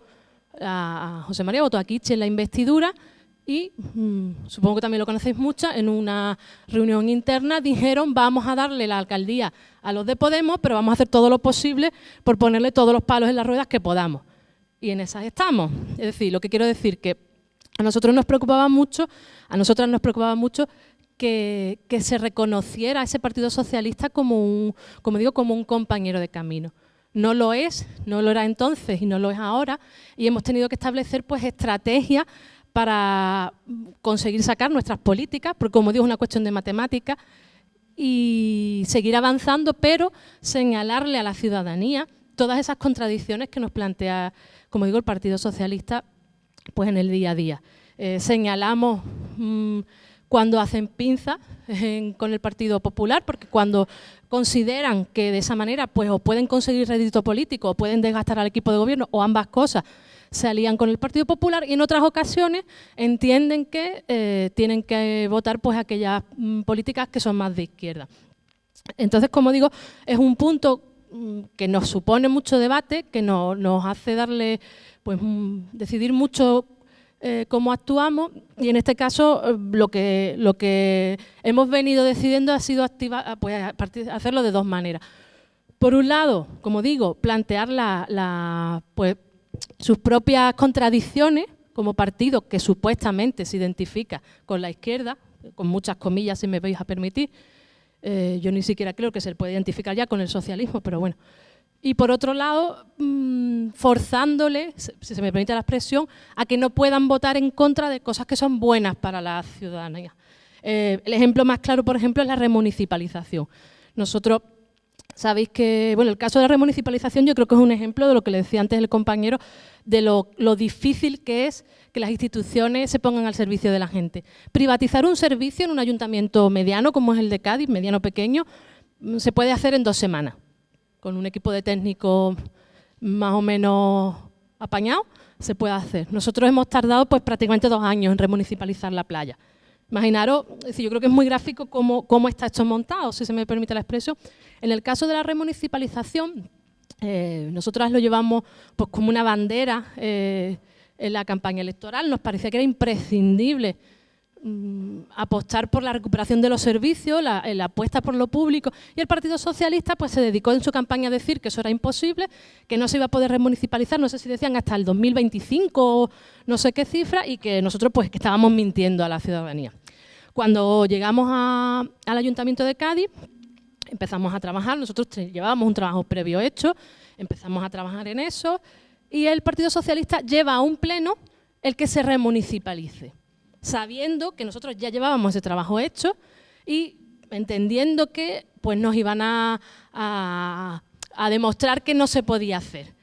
a José María, votó a Kitche en la investidura, y supongo que también lo conocéis mucho, en una reunión interna dijeron vamos a darle la alcaldía a los de Podemos, pero vamos a hacer todo lo posible por ponerle todos los palos en las ruedas que podamos. Y en esas estamos. Es decir, lo que quiero decir que a nosotras nos preocupaba mucho que se reconociera a ese Partido Socialista como un compañero de camino. No lo es, no lo era entonces y no lo es ahora, y hemos tenido que establecer pues estrategias para conseguir sacar nuestras políticas, porque como digo es una cuestión de matemáticas, y seguir avanzando, pero señalarle a la ciudadanía todas esas contradicciones que nos plantea, como digo, el Partido Socialista pues en el día a día. Señalamos cuando hacen pinzas con el Partido Popular, porque cuando consideran que de esa manera pues o pueden conseguir rédito político o pueden desgastar al equipo de gobierno o ambas cosas, se alían con el Partido Popular, y en otras ocasiones entienden que tienen que votar pues aquellas políticas que son más de izquierda. Entonces, como digo, es un punto que nos supone mucho debate, que nos hace darle, pues decidir mucho cómo actuamos, y en este caso lo que hemos venido decidiendo ha sido hacerlo de dos maneras. Por un lado, como digo, plantear pues, sus propias contradicciones como partido que supuestamente se identifica con la izquierda, con muchas comillas si me vais a permitir. Yo ni siquiera creo que se puede identificar ya con el socialismo, pero bueno. Y por otro lado, forzándole, si se me permite la expresión, a que no puedan votar en contra de cosas que son buenas para la ciudadanía. El ejemplo más claro, por ejemplo, es la remunicipalización. Nosotros, sabéis que, bueno, el caso de la remunicipalización yo creo que es un ejemplo de lo que le decía antes el compañero, de lo difícil que es que las instituciones se pongan al servicio de la gente. Privatizar un servicio en un ayuntamiento mediano, como es el de Cádiz, mediano pequeño, se puede hacer en 2 semanas. Con un equipo de técnicos más o menos apañado, se puede hacer. Nosotros hemos tardado pues prácticamente 2 años en remunicipalizar la playa. Imaginaros, es decir, yo creo que es muy gráfico cómo está esto montado, si se me permite la expresión. En el caso de la remunicipalización, nosotras lo llevamos pues como una bandera en la campaña electoral. Nos parecía que era imprescindible apostar por la recuperación de los servicios, la apuesta por lo público, y el Partido Socialista pues se dedicó en su campaña a decir que eso era imposible, que no se iba a poder remunicipalizar, no sé si decían hasta el 2025 o no sé qué cifra, y que nosotros pues que estábamos mintiendo a la ciudadanía. Cuando llegamos al Ayuntamiento de Cádiz, empezamos a trabajar, nosotros llevábamos un trabajo previo hecho, empezamos a trabajar en eso, y el Partido Socialista lleva a un pleno el que se remunicipalice, sabiendo que nosotros ya llevábamos ese trabajo hecho y entendiendo que pues, nos iban a demostrar que no se podía hacer.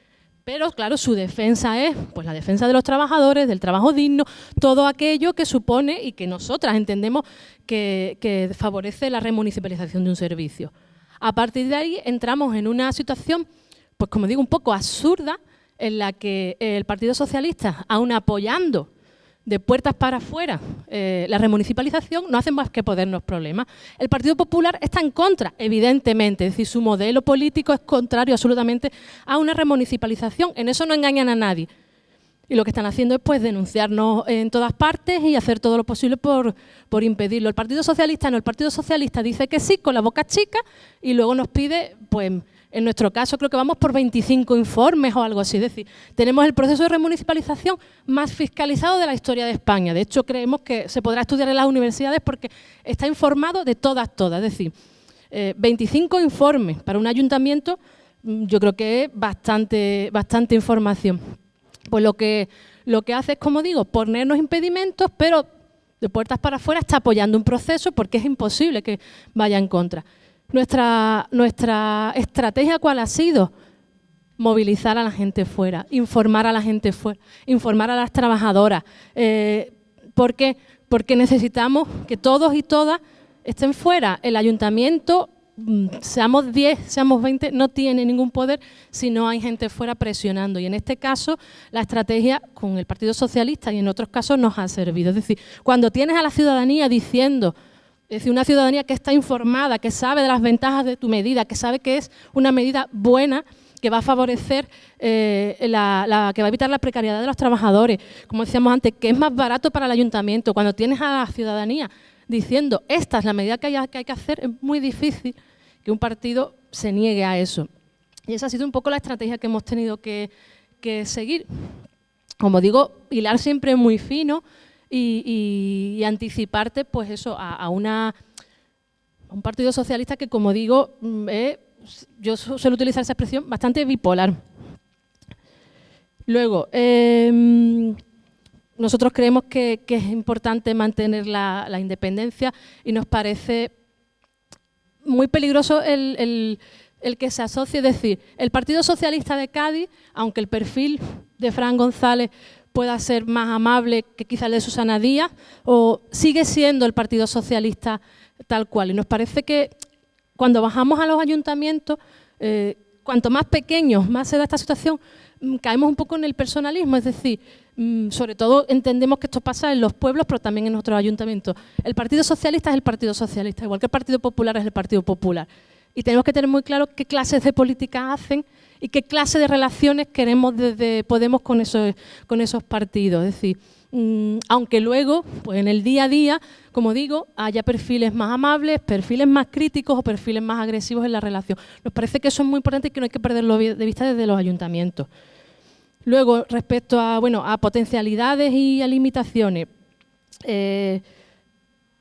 Pero, claro, su defensa es pues, la defensa de los trabajadores, del trabajo digno, todo aquello que supone y que nosotras entendemos que favorece la remunicipalización de un servicio. A partir de ahí entramos en una situación, pues como digo, un poco absurda, en la que el Partido Socialista, aun apoyando de puertas para afuera la remunicipalización, no hacen más que ponernos problemas. El Partido Popular está en contra, evidentemente, es decir, su modelo político es contrario absolutamente a una remunicipalización, en eso no engañan a nadie. Y lo que están haciendo es pues, denunciarnos en todas partes y hacer todo lo posible por impedirlo. El Partido Socialista no, el Partido Socialista dice que sí con la boca chica y luego nos pide, pues en nuestro caso creo que vamos por 25 informes o algo así. Es decir, tenemos el proceso de remunicipalización más fiscalizado de la historia de España. De hecho, creemos que se podrá estudiar en las universidades porque está informado de todas. Es decir, 25 informes para un ayuntamiento, yo creo que es bastante información. Pues lo que hace es, como digo, ponernos impedimentos, pero de puertas para afuera está apoyando un proceso porque es imposible que vaya en contra. Nuestra estrategia, ¿cuál ha sido? Movilizar a la gente fuera, informar a la gente fuera, informar a las trabajadoras. ¿Por qué? Porque necesitamos que todos y todas estén fuera. El ayuntamiento, seamos 10, seamos 20, no tiene ningún poder si no hay gente fuera presionando. Y en este caso, la estrategia con el Partido Socialista y en otros casos nos ha servido. Es decir, cuando tienes a la ciudadanía diciendo, es decir, una ciudadanía que está informada, que sabe de las ventajas de tu medida, que sabe que es una medida buena, que va a favorecer, que va a evitar la precariedad de los trabajadores, como decíamos antes, que es más barato para el ayuntamiento. Cuando tienes a la ciudadanía diciendo esta es la medida que hay que hacer, es muy difícil que un partido se niegue a eso. Y esa ha sido un poco la estrategia que hemos tenido que seguir. Como digo, hilar siempre muy fino y anticiparte, pues eso, a un partido socialista que, como digo, yo suelo utilizar esa expresión, bastante bipolar. Luego, nosotros creemos que es importante mantener la independencia y nos parece muy peligroso el que se asocie, es decir, el Partido Socialista de Cádiz, aunque el perfil de Fran González pueda ser más amable que quizá el de Susana Díaz, o sigue siendo el Partido Socialista tal cual. Y nos parece que cuando bajamos a los ayuntamientos, cuanto más pequeños más se da esta situación, caemos un poco en el personalismo, es decir, sobre todo entendemos que esto pasa en los pueblos, pero también en nuestros ayuntamientos. El Partido Socialista es el Partido Socialista, igual que el Partido Popular es el Partido Popular. Y tenemos que tener muy claro qué clases de políticas hacen y qué clase de relaciones queremos desde Podemos con esos partidos. Es decir, aunque luego, pues en el día a día, como digo, haya perfiles más amables, perfiles más críticos o perfiles más agresivos en la relación. Nos parece que eso es muy importante y que no hay que perderlo de vista desde los ayuntamientos. Luego, respecto a potencialidades y a limitaciones,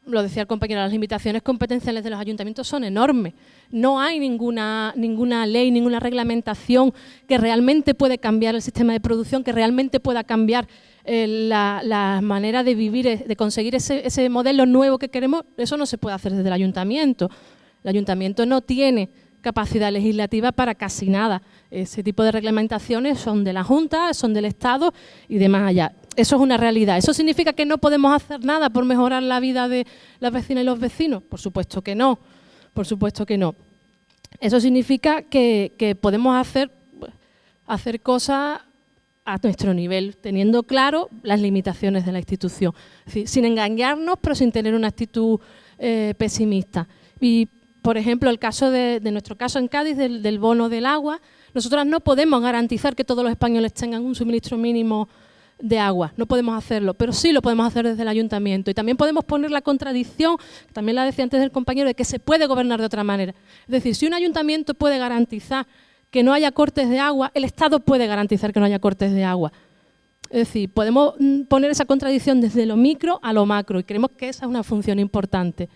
lo decía el compañero, las limitaciones competenciales de los ayuntamientos son enormes. No hay ninguna ley, ninguna reglamentación que realmente pueda cambiar el sistema de producción, que realmente pueda cambiar la manera de vivir, de conseguir ese modelo nuevo que queremos. Eso no se puede hacer desde el ayuntamiento. El ayuntamiento no tiene capacidad legislativa para casi nada. Ese tipo de reglamentaciones son de la Junta, son del Estado y de más allá. Eso es una realidad. ¿Eso significa que no podemos hacer nada por mejorar la vida de las vecinas y los vecinos? Por supuesto que no. Por supuesto que no. Eso significa que podemos hacer cosas a nuestro nivel, teniendo claro las limitaciones de la institución. Es decir, sin engañarnos, pero sin tener una actitud pesimista. Y, por ejemplo, el caso de nuestro caso en Cádiz, del bono del agua, nosotras no podemos garantizar que todos los españoles tengan un suministro mínimo de agua, no podemos hacerlo, pero sí lo podemos hacer desde el ayuntamiento. Y también podemos poner la contradicción, también la decía antes el compañero, de que se puede gobernar de otra manera. Es decir, si un ayuntamiento puede garantizar que no haya cortes de agua, el Estado puede garantizar que no haya cortes de agua. Es decir, podemos poner esa contradicción desde lo micro a lo macro y creemos que esa es una función importante.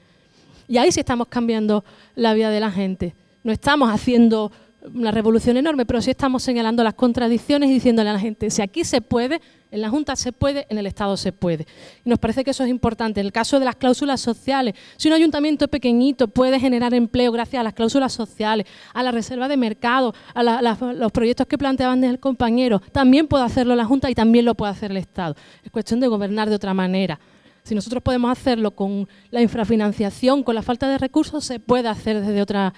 Y ahí sí estamos cambiando la vida de la gente. No estamos haciendo una revolución enorme, pero sí estamos señalando las contradicciones y diciéndole a la gente, si aquí se puede, en la Junta se puede, en el Estado se puede. Y nos parece que eso es importante. En el caso de las cláusulas sociales, si un ayuntamiento pequeñito puede generar empleo gracias a las cláusulas sociales, a la reserva de mercado, a los proyectos que planteaban desde el compañero, también puede hacerlo la Junta y también lo puede hacer el Estado. Es cuestión de gobernar de otra manera. Si nosotros podemos hacerlo con la infrafinanciación, con la falta de recursos, se puede hacer desde otra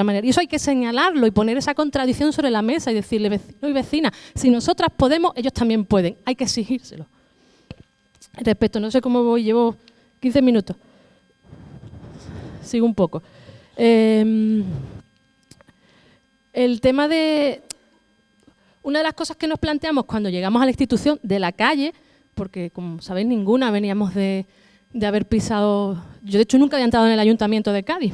manera. Y eso hay que señalarlo y poner esa contradicción sobre la mesa y decirle, vecino y vecina, si nosotras podemos, ellos también pueden. Hay que exigírselo. Respecto, no sé cómo voy, llevo 15 minutos. Sigo un poco. El tema de... Una de las cosas que nos planteamos cuando llegamos a la institución de la calle, porque, como sabéis, ninguna veníamos de haber pisado... Yo, de hecho, nunca había entrado en el Ayuntamiento de Cádiz,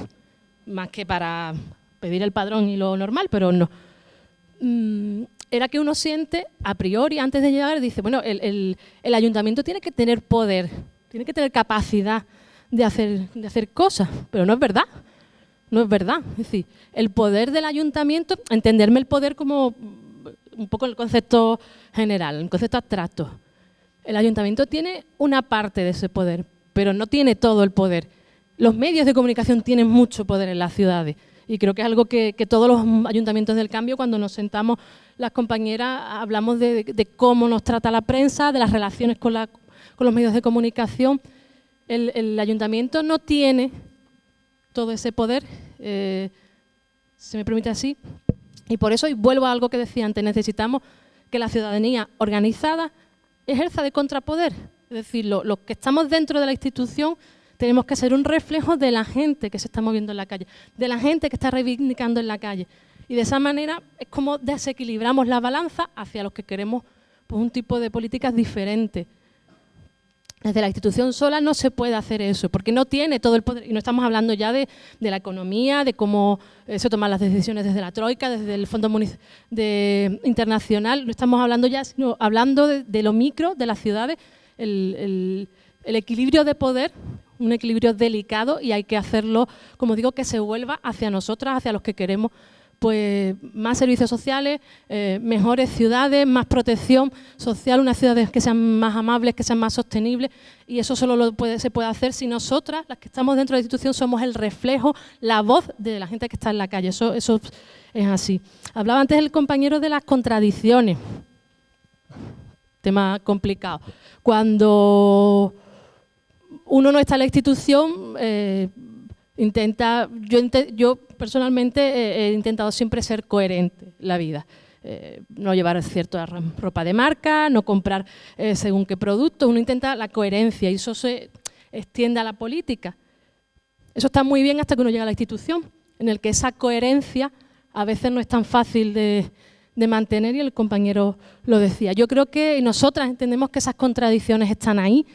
más que para pedir el padrón y lo normal, pero no. Era que uno siente, a priori, antes de llegar, dice, bueno, el Ayuntamiento tiene que tener poder, tiene que tener capacidad de hacer cosas, pero no es verdad. No es verdad. Es decir, el poder del Ayuntamiento, entenderme el poder como un poco el concepto general, el concepto abstracto. El Ayuntamiento tiene una parte de ese poder, pero no tiene todo el poder. Los medios de comunicación tienen mucho poder en las ciudades y creo que es algo que todos los ayuntamientos del cambio, cuando nos sentamos las compañeras, hablamos de cómo nos trata la prensa, de las relaciones con los medios de comunicación. El Ayuntamiento no tiene todo ese poder, se me permite así, y por eso, y vuelvo a algo que decía antes, necesitamos que la ciudadanía organizada ejerza de contrapoder. Es decir, los que estamos dentro de la institución tenemos que ser un reflejo de la gente que se está moviendo en la calle, de la gente que está reivindicando en la calle. Y de esa manera es como desequilibramos la balanza hacia los que queremos pues, un tipo de políticas diferentes. Desde la institución sola no se puede hacer eso, porque no tiene todo el poder, y no estamos hablando ya de la economía, de cómo se toman las decisiones desde la Troika, desde el Fondo Internacional, no estamos hablando ya, sino hablando de lo micro, de las ciudades, el equilibrio de poder, un equilibrio delicado, y hay que hacerlo, como digo, que se vuelva hacia nosotras, hacia los que queremos pues más servicios sociales, mejores ciudades, más protección social, unas ciudades que sean más amables, que sean más sostenibles, y eso solo se puede hacer si nosotras, las que estamos dentro de la institución, somos el reflejo, la voz de la gente que está en la calle. Eso es así. Hablaba antes el compañero de las contradicciones, tema complicado. Cuando uno no está en la institución, yo personalmente he intentado siempre ser coherente en la vida, no llevar cierta ropa de marca, no comprar según qué producto, uno intenta la coherencia y eso se extiende a la política. Eso está muy bien hasta que uno llega a la institución, en el que esa coherencia a veces no es tan fácil de mantener, y el compañero lo decía. Yo creo que nosotras entendemos que esas contradicciones están ahí,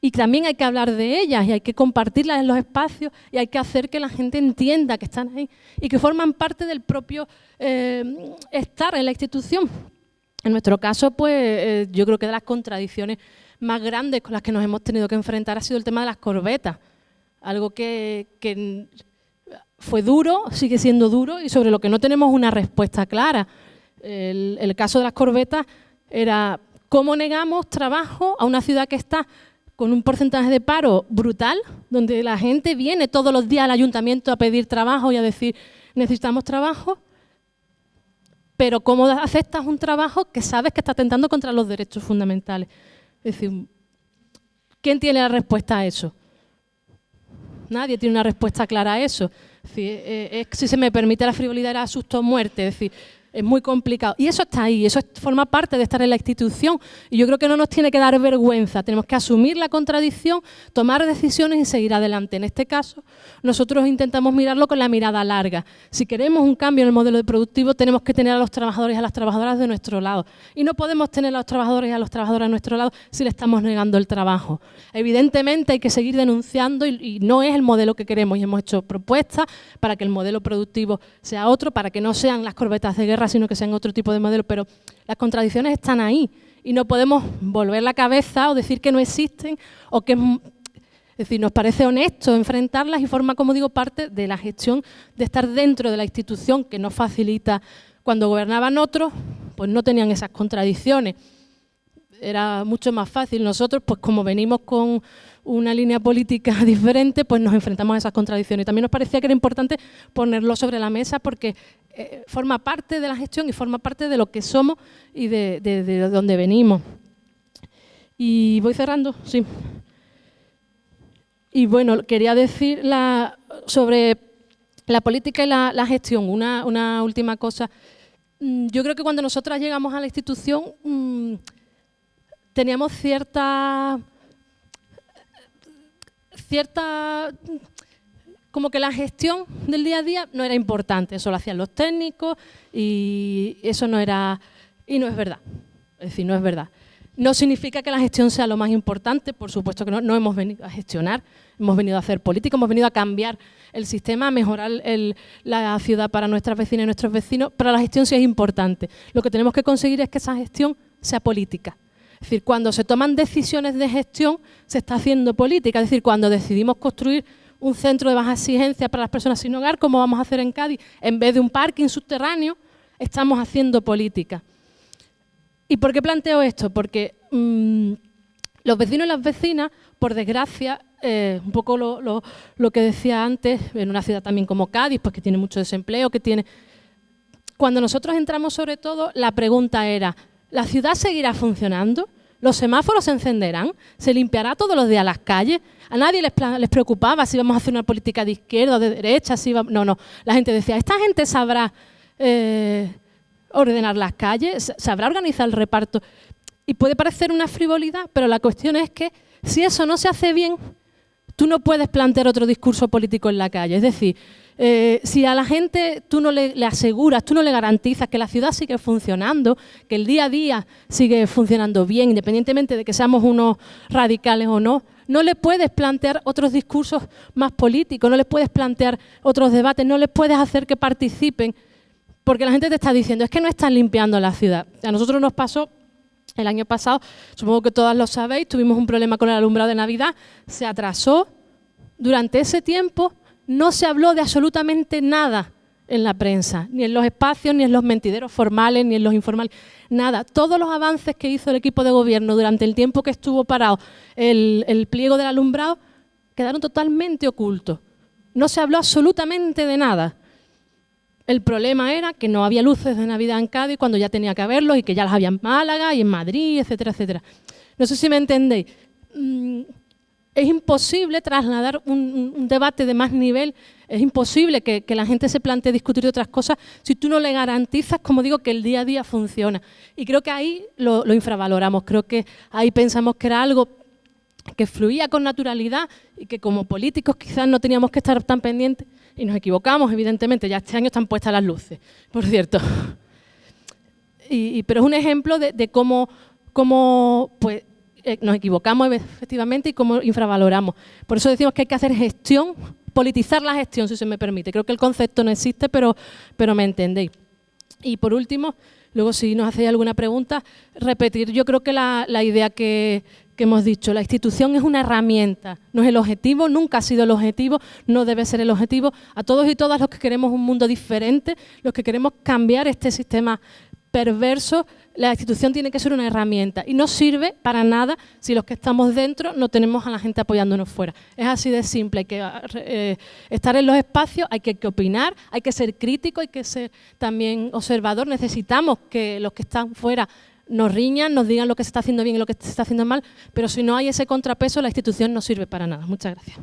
y también hay que hablar de ellas y hay que compartirlas en los espacios y hay que hacer que la gente entienda que están ahí y que forman parte del propio estar en la institución. En nuestro caso, pues yo creo que de las contradicciones más grandes con las que nos hemos tenido que enfrentar ha sido el tema de las corbetas. Algo que fue duro, sigue siendo duro y sobre lo que no tenemos una respuesta clara. El caso de las corbetas era cómo negamos trabajo a una ciudad que está con un porcentaje de paro brutal, donde la gente viene todos los días al ayuntamiento a pedir trabajo y a decir necesitamos trabajo, pero ¿cómo aceptas un trabajo que sabes que está atentando contra los derechos fundamentales? Es decir, ¿quién tiene la respuesta a eso? Nadie tiene una respuesta clara a eso. Es decir, si se me permite la frivolidad, era susto o muerte, es decir, es muy complicado. Y eso está ahí, eso forma parte de estar en la institución. Y yo creo que no nos tiene que dar vergüenza. Tenemos que asumir la contradicción, tomar decisiones y seguir adelante. En este caso, nosotros intentamos mirarlo con la mirada larga. Si queremos un cambio en el modelo productivo, tenemos que tener a los trabajadores y a las trabajadoras de nuestro lado. Y no podemos tener a los trabajadores y a las trabajadoras de nuestro lado si le estamos negando el trabajo. Evidentemente hay que seguir denunciando y no es el modelo que queremos. Y hemos hecho propuestas para que el modelo productivo sea otro, para que no sean las corbetas de guerra, sino que sean otro tipo de modelo, pero las contradicciones están ahí y no podemos volver la cabeza o decir que no existen o que es decir, nos parece honesto enfrentarlas y forma, como digo, parte de la gestión de estar dentro de la institución que nos facilita. Cuando gobernaban otros, pues no tenían esas contradicciones. Era mucho más fácil. Nosotros, pues como venimos con una línea política diferente, pues nos enfrentamos a esas contradicciones. También nos parecía que era importante ponerlo sobre la mesa porque forma parte de la gestión y forma parte de lo que somos y de dónde venimos. Y voy cerrando, sí. Y bueno, quería decir sobre la política y la gestión, una última cosa. Yo creo que cuando nosotras llegamos a la institución teníamos cierta como que la gestión del día a día no era importante, eso lo hacían los técnicos y eso no era, y no es verdad, es decir, no es verdad. No significa que la gestión sea lo más importante, por supuesto que no hemos venido a gestionar, hemos venido a hacer política, hemos venido a cambiar el sistema, a mejorar la ciudad para nuestras vecinas y nuestros vecinos, pero la gestión sí es importante. Lo que tenemos que conseguir es que esa gestión sea política. Es decir, cuando se toman decisiones de gestión, se está haciendo política. Es decir, cuando decidimos construir un centro de baja exigencia para las personas sin hogar, como vamos a hacer en Cádiz, en vez de un parking subterráneo, estamos haciendo política. ¿Y por qué planteo esto? Porque los vecinos y las vecinas, por desgracia, un poco lo que decía antes, en una ciudad también como Cádiz, pues que tiene mucho desempleo, Cuando nosotros entramos, sobre todo, la pregunta era, ¿la ciudad seguirá funcionando? ¿Los semáforos se encenderán? ¿Se limpiará todos los días las calles? A nadie les preocupaba si íbamos a hacer una política de izquierda o de derecha. No. La gente decía, ¿esta gente sabrá ordenar las calles? ¿Sabrá organizar el reparto? Y puede parecer una frivolidad, pero la cuestión es que si eso no se hace bien, tú no puedes plantear otro discurso político en la calle. Es decir, si a la gente tú no le aseguras, tú no le garantizas que la ciudad sigue funcionando, que el día a día sigue funcionando bien, independientemente de que seamos unos radicales o no, no le puedes plantear otros discursos más políticos, no les puedes plantear otros debates, no les puedes hacer que participen, porque la gente te está diciendo, es que no están limpiando la ciudad. A nosotros nos pasó el año pasado, supongo que todas lo sabéis, tuvimos un problema con el alumbrado de Navidad, se atrasó. Durante ese tiempo no se habló de absolutamente nada en la prensa, ni en los espacios, ni en los mentideros formales, ni en los informales, nada. Todos los avances que hizo el equipo de gobierno durante el tiempo que estuvo parado el pliego del alumbrado quedaron totalmente ocultos. No se habló absolutamente de nada. El problema era que no había luces de Navidad en Cádiz cuando ya tenía que haberlos y que ya las había en Málaga y en Madrid, etcétera, etcétera. No sé si me entendéis. Es imposible trasladar un debate de más nivel, es imposible que la gente se plantee discutir de otras cosas si tú no le garantizas, como digo, que el día a día funciona. Y creo que ahí lo infravaloramos, creo que ahí pensamos que era algo que fluía con naturalidad y que como políticos quizás no teníamos que estar tan pendientes y nos equivocamos, evidentemente, ya este año están puestas las luces, por cierto. Pero es un ejemplo de cómo pues, nos equivocamos efectivamente y cómo infravaloramos. Por eso decimos que hay que hacer gestión, politizar la gestión, si se me permite. Creo que el concepto no existe, pero me entendéis. Y por último, luego si nos hacéis alguna pregunta, repetir, yo creo que la idea que hemos dicho, la institución es una herramienta, no es el objetivo, nunca ha sido el objetivo, no debe ser el objetivo. A todos y todas los que queremos un mundo diferente, los que queremos cambiar este sistema perverso, la institución tiene que ser una herramienta y no sirve para nada si los que estamos dentro no tenemos a la gente apoyándonos fuera. Es así de simple, hay que estar en los espacios, hay que opinar, hay que ser crítico, hay que ser también observador. Necesitamos que los que están fuera nos riñan, nos digan lo que se está haciendo bien y lo que se está haciendo mal, pero si no hay ese contrapeso, la institución no sirve para nada. Muchas gracias.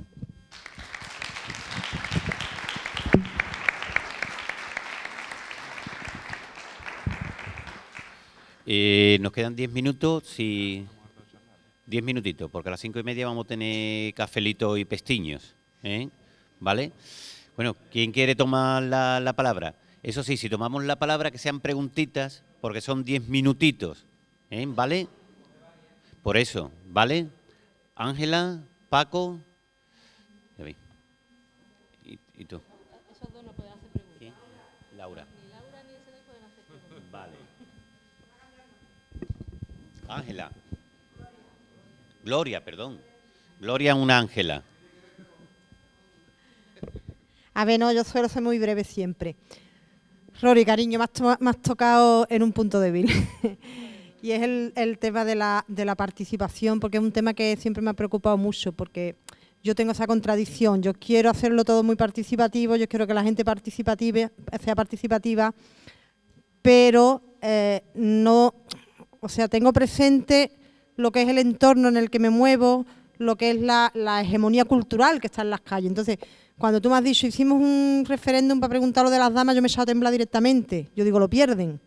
Nos quedan 10 minutos, 10 minutitos, porque a las 5:30 vamos a tener cafelito y pestiños, ¿eh? ¿Vale? Bueno, ¿quién quiere tomar la palabra? Eso sí, si tomamos la palabra, que sean preguntitas, porque son 10 minutitos, ¿eh? ¿Vale? Por eso, ¿vale? Ángela, Paco, David. ¿Y tú? Esos dos no pueden hacer preguntas. ¿Quién? Laura. Ni Laura ni ese pueden hacer preguntas. Vale. Ángela. Gloria, perdón. Gloria, una Ángela. A ver, no, yo suelo ser muy breve siempre. Rory, cariño, me has tocado en un punto débil. Y es el tema de la participación, porque es un tema que siempre me ha preocupado mucho, porque yo tengo esa contradicción. Yo quiero hacerlo todo muy participativo, yo quiero que la gente sea participativa, pero no, o sea, tengo presente lo que es el entorno en el que me muevo, lo que es la hegemonía cultural que está en las calles. Entonces, cuando tú me has dicho, hicimos un referéndum para preguntar lo de las damas, yo me he echado a temblar directamente. Yo digo, lo pierden,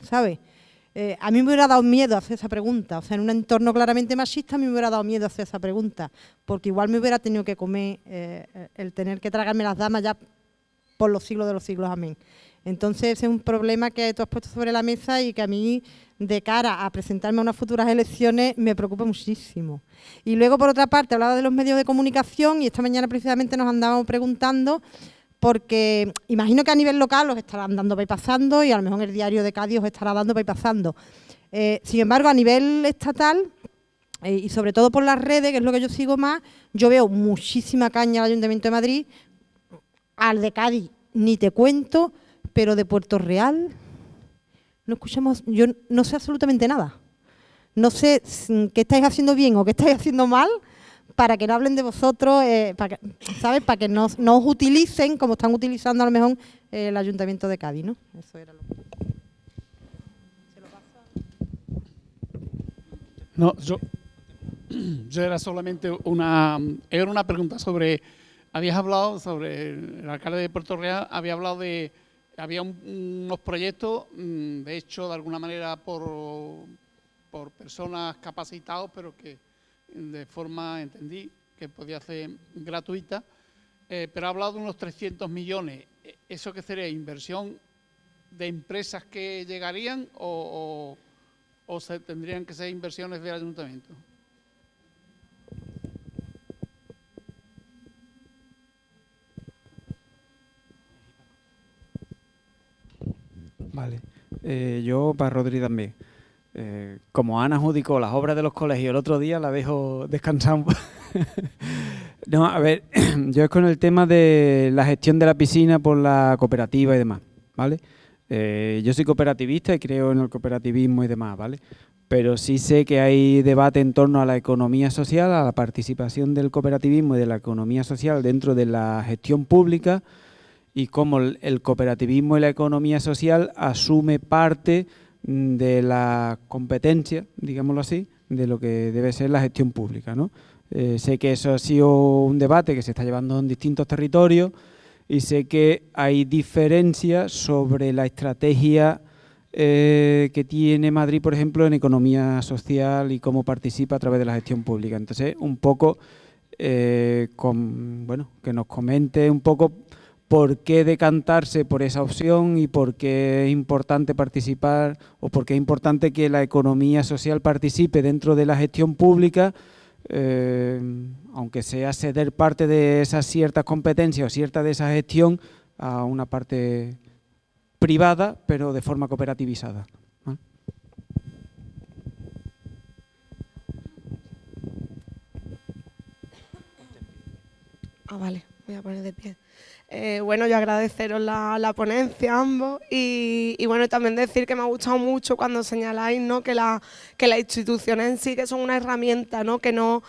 ¿sabes? A mí me hubiera dado miedo hacer esa pregunta. O sea, en un entorno claramente machista, a mí me hubiera dado miedo hacer esa pregunta, porque igual me hubiera tenido que comer el tener que tragarme las damas ya por los siglos de los siglos, amén. Entonces, ese es un problema que tú has puesto sobre la mesa y que a mí, de cara a presentarme a unas futuras elecciones, me preocupa muchísimo. Y luego, por otra parte, hablaba de los medios de comunicación y esta mañana precisamente nos andábamos preguntando, porque imagino que a nivel local os estarán dando bypassando y a lo mejor el diario de Cádiz os estará dando bypassando. Sin embargo, a nivel estatal y sobre todo por las redes, que es lo que yo sigo más, yo veo muchísima caña al Ayuntamiento de Madrid, al de Cádiz ni te cuento, pero de Puerto Real no escuchamos, yo no sé absolutamente nada. No sé qué estáis haciendo bien o qué estáis haciendo mal para que no hablen de vosotros, ¿sabes? Para que no os utilicen como están utilizando a lo mejor el Ayuntamiento de Cádiz, ¿no? Eso era lo que... ¿Se lo paso? No, yo era solamente una pregunta sobre, habías hablado sobre el alcalde de Puerto Real, había hablado de, había unos proyectos, de hecho, de alguna manera por personas capacitadas, pero que de forma, entendí, que podía ser gratuita, pero ha hablado de unos 300 millones. ¿Eso qué sería? ¿Inversión de empresas que llegarían o se tendrían que ser inversiones del ayuntamiento? Vale, yo para Rodri también. Como Ana adjudicó las obras de los colegios el otro día, la dejo descansar un poco. No, a ver, yo es con el tema de la gestión de la piscina por la cooperativa y demás, ¿vale? Yo soy cooperativista y creo en el cooperativismo y demás, ¿vale? Pero sí sé que hay debate en torno a la economía social, a la participación del cooperativismo y de la economía social dentro de la gestión pública y cómo el cooperativismo y la economía social asume parte de la competencia, digámoslo así, de lo que debe ser la gestión pública, ¿no? Sé que eso ha sido un debate que se está llevando en distintos territorios y sé que hay diferencias sobre la estrategia que tiene Madrid, por ejemplo, en economía social y cómo participa a través de la gestión pública. Entonces, un poco, bueno, que nos comente un poco por qué decantarse por esa opción y por qué es importante participar o por qué es importante que la economía social participe dentro de la gestión pública, aunque sea ceder parte de esas ciertas competencias o cierta de esa gestión a una parte privada, pero de forma cooperativizada. Vale, voy a poner de pie. Bueno, yo agradeceros la ponencia a ambos y bueno, también decir que me ha gustado mucho cuando señaláis, ¿no?, que las instituciones en sí que son una herramienta, ¿no?, que no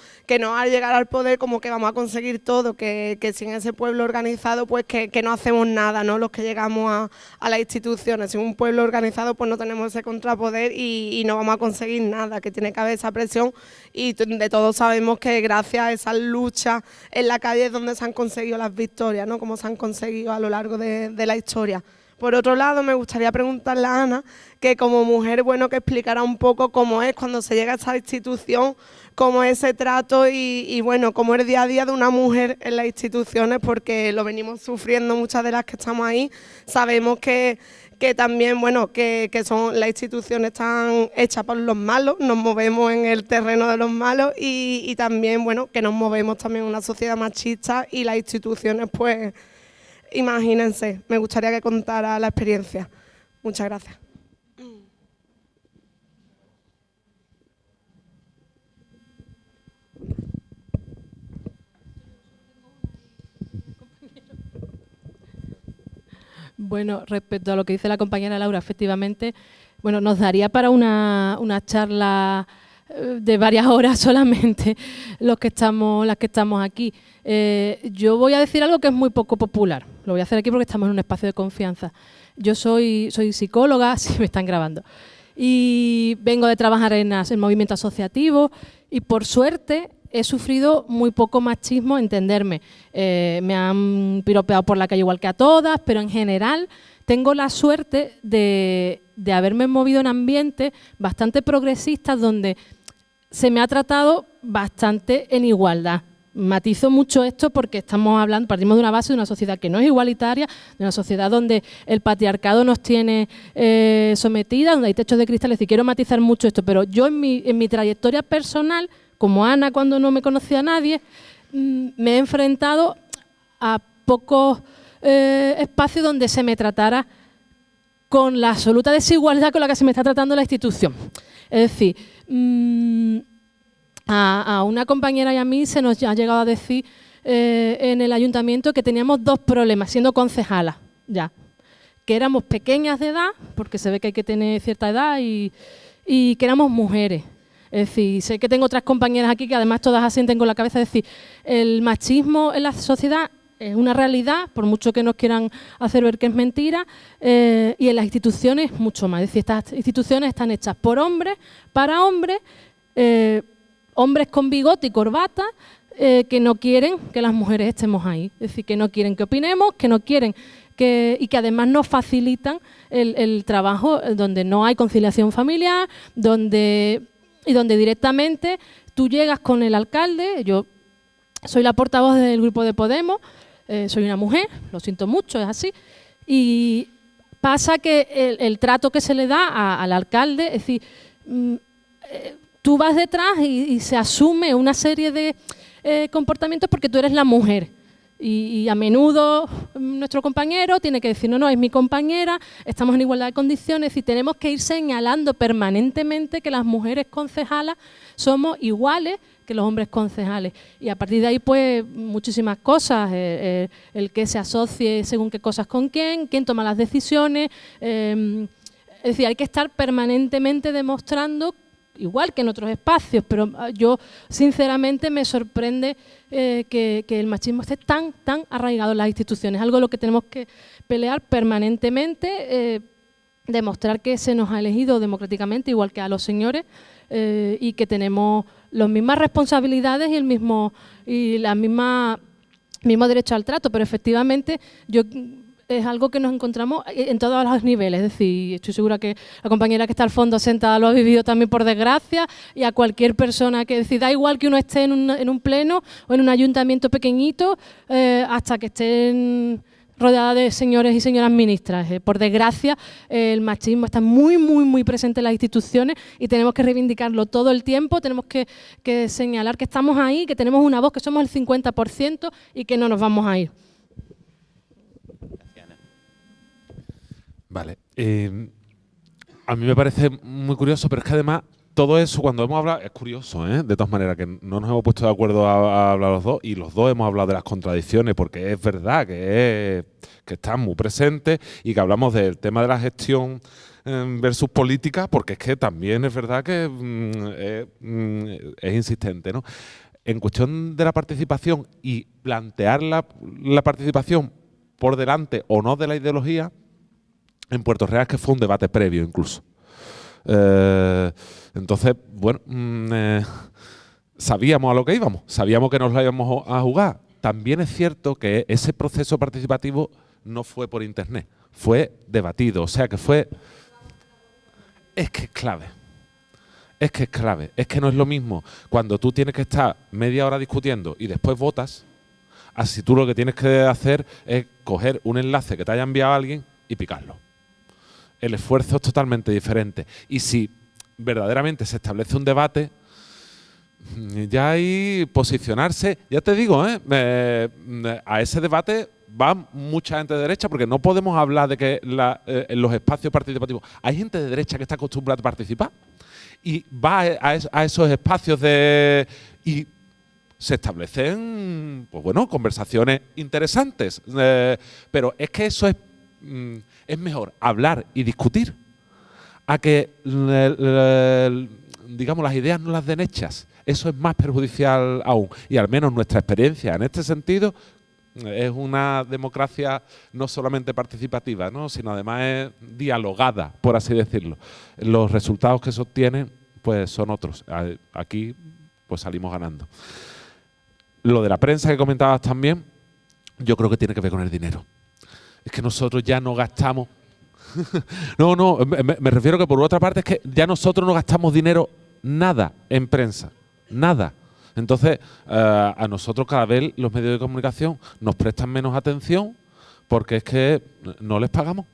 al llegar al poder como que vamos a conseguir todo, que sin ese pueblo organizado pues que no hacemos nada, ¿no?, los que llegamos a las instituciones. Sin un pueblo organizado pues no tenemos ese contrapoder y no vamos a conseguir nada, que tiene que haber esa presión y de todos sabemos que gracias a esas luchas en la calle es donde se han conseguido las victorias, ¿no?, como se han conseguido a lo largo de la historia. Por otro lado, me gustaría preguntarle a Ana, que como mujer, bueno, que explicara un poco cómo es cuando se llega a esta institución, cómo es ese trato y bueno, cómo es el día a día de una mujer en las instituciones, porque lo venimos sufriendo muchas de las que estamos ahí. Sabemos que también, bueno, que son las instituciones están hechas por los malos, nos movemos en el terreno de los malos y también, bueno, que nos movemos también en una sociedad machista y las instituciones, pues, imagínense, me gustaría que contara la experiencia. Muchas gracias. Bueno, respecto a lo que dice la compañera Laura, efectivamente, bueno, nos daría para una charla de varias horas solamente las que estamos aquí. Yo voy a decir algo que es muy poco popular. Lo voy a hacer aquí porque estamos en un espacio de confianza. Yo soy psicóloga, si me están grabando, y vengo de trabajar en movimiento asociativo y por suerte he sufrido muy poco machismo, entenderme. Me han piropeado por la calle igual que a todas, pero en general tengo la suerte de haberme movido en ambientes bastante progresistas donde se me ha tratado bastante en igualdad. Matizo mucho esto porque partimos de una base de una sociedad que no es igualitaria, de una sociedad donde el patriarcado nos tiene sometidas, donde hay techos de cristal. Y quiero matizar mucho esto, pero yo en mi trayectoria personal, como Ana cuando no me conocía a nadie, me he enfrentado a pocos espacios donde se me tratara con la absoluta desigualdad con la que se me está tratando la institución. Es decir, a una compañera y a mí se nos ha llegado a decir en el ayuntamiento que teníamos dos problemas, siendo concejalas ya, que éramos pequeñas de edad, porque se ve que hay que tener cierta edad, y que éramos mujeres. Es decir, sé que tengo otras compañeras aquí que además todas asienten con la cabeza, es decir, el machismo en la sociedad es una realidad, por mucho que nos quieran hacer ver que es mentira, y en las instituciones mucho más. Es decir, estas instituciones están hechas por hombres, para hombres, hombres con bigote y corbata, que no quieren que las mujeres estemos ahí. Es decir, que no quieren que opinemos, que no quieren y que además nos facilitan el trabajo donde no hay conciliación familiar, donde directamente tú llegas con el alcalde. Yo soy la portavoz del grupo de Podemos, soy una mujer, lo siento mucho, es así, y pasa que el trato que se le da al alcalde, es decir, tú vas detrás y se asume una serie de comportamientos porque tú eres la mujer. Y a menudo nuestro compañero tiene que decir, no, es mi compañera, estamos en igualdad de condiciones y tenemos que ir señalando permanentemente que las mujeres concejalas somos iguales que los hombres concejales. Y a partir de ahí, pues, muchísimas cosas, el que se asocie según qué cosas con quién toma las decisiones. Es decir, hay que estar permanentemente demostrando, igual que en otros espacios, pero yo sinceramente me sorprende que el machismo esté tan arraigado en las instituciones, algo de lo que tenemos que pelear permanentemente, demostrar que se nos ha elegido democráticamente, igual que a los señores, y que tenemos las mismas responsabilidades y el mismo derecho al trato, pero efectivamente es algo que nos encontramos en todos los niveles, es decir, estoy segura que la compañera que está al fondo sentada lo ha vivido también por desgracia, y a cualquier persona que decida, da igual que uno esté en un pleno o en un ayuntamiento pequeñito, hasta que estén rodeada de señores y señoras ministras. Por desgracia, el machismo está muy presente en las instituciones y tenemos que reivindicarlo todo el tiempo, tenemos que señalar que estamos ahí, que tenemos una voz, que somos el 50% y que no nos vamos a ir. Vale. A mí me parece muy curioso, pero es que además todo eso, cuando hemos hablado, es curioso, de todas maneras, que no nos hemos puesto de acuerdo a hablar los dos, y los dos hemos hablado de las contradicciones, porque es verdad que están muy presentes y que hablamos del tema de la gestión versus política, porque es que también es verdad que es insistente, ¿no? En cuestión de la participación y plantear la participación por delante o no de la ideología, en Puerto Real es que fue un debate previo incluso. Entonces, bueno, sabíamos a lo que íbamos, sabíamos que nos la íbamos a jugar. También es cierto que ese proceso participativo no fue por internet, fue debatido, o sea que fue... Es que es clave. Es que es clave, es que no es lo mismo cuando tú tienes que estar media hora discutiendo y después votas, así tú lo que tienes que hacer es coger un enlace que te haya enviado alguien y picarlo. El esfuerzo es totalmente diferente. Y si verdaderamente se establece un debate, ya hay posicionarse, ya te digo, a ese debate va mucha gente de derecha, porque no podemos hablar de que en los espacios participativos hay gente de derecha que está acostumbrada a participar y va a esos espacios y se establecen, pues bueno, conversaciones interesantes, pero es que eso es mejor hablar y discutir a que, digamos, las ideas no las den hechas. Eso es más perjudicial aún. Y al menos nuestra experiencia en este sentido es una democracia no solamente participativa, ¿no?, sino además es dialogada, por así decirlo. Los resultados que se obtienen, pues son otros. Aquí, pues salimos ganando. Lo de la prensa que comentabas también, yo creo que tiene que ver con el dinero. Es que nosotros ya no gastamos... no, me refiero que por otra parte es que ya nosotros no gastamos dinero nada en prensa, nada. Entonces, a nosotros cada vez los medios de comunicación nos prestan menos atención porque es que no les pagamos,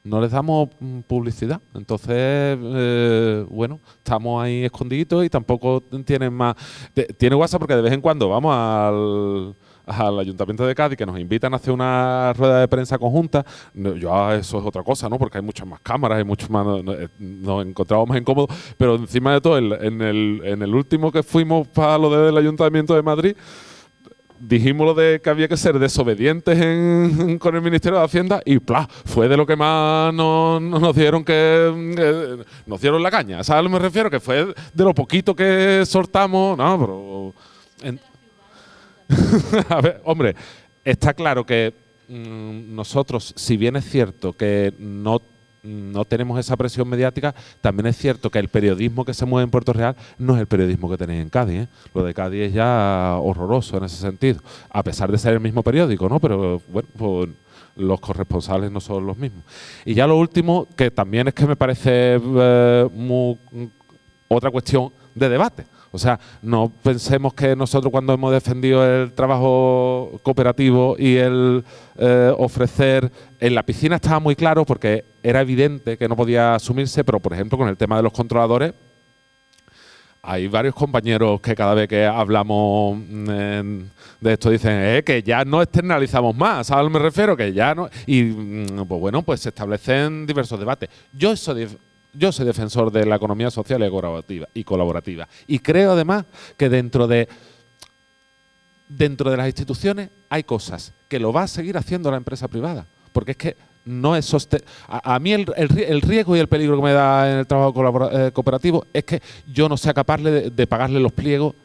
no les damos publicidad. Entonces, bueno, estamos ahí escondiditos y tampoco tienen más... Tiene WhatsApp porque de vez en cuando vamos al Ayuntamiento de Cádiz, que nos invitan a hacer una rueda de prensa conjunta. Eso es otra cosa, ¿no?, porque hay muchas más cámaras, hay muchos más, nos encontramos más incómodos, pero encima de todo, en el último que fuimos para lo del Ayuntamiento de Madrid, dijimos lo de que había que ser desobedientes con el Ministerio de Hacienda y ¡plá! Fue de lo que más nos dieron nos dieron la caña. ¿Sabes a lo que me refiero? Que fue de lo poquito que soltamos. No, pero... A ver, hombre, está claro que nosotros, si bien es cierto que no tenemos esa presión mediática, también es cierto que el periodismo que se mueve en Puerto Real no es el periodismo que tenéis en Cádiz, ¿eh? Lo de Cádiz es ya horroroso en ese sentido, a pesar de ser el mismo periódico, ¿no? Pero bueno, pues los corresponsales no son los mismos. Y ya lo último, que también es que me parece otra cuestión de debate. O sea, no pensemos que nosotros cuando hemos defendido el trabajo cooperativo y el ofrecer... En la piscina estaba muy claro porque era evidente que no podía asumirse, pero por ejemplo con el tema de los controladores, hay varios compañeros que cada vez que hablamos de esto dicen que ya no externalizamos más, ¿sabes a lo que me refiero? Que ya no... Y pues bueno, pues se establecen diversos debates. Yo soy defensor de la economía social y colaborativa. Y creo además que dentro de las instituciones hay cosas que lo va a seguir haciendo la empresa privada. Porque es que no es a mí el riesgo y el peligro que me da en el trabajo cooperativo es que yo no sea capaz de pagarle los pliegos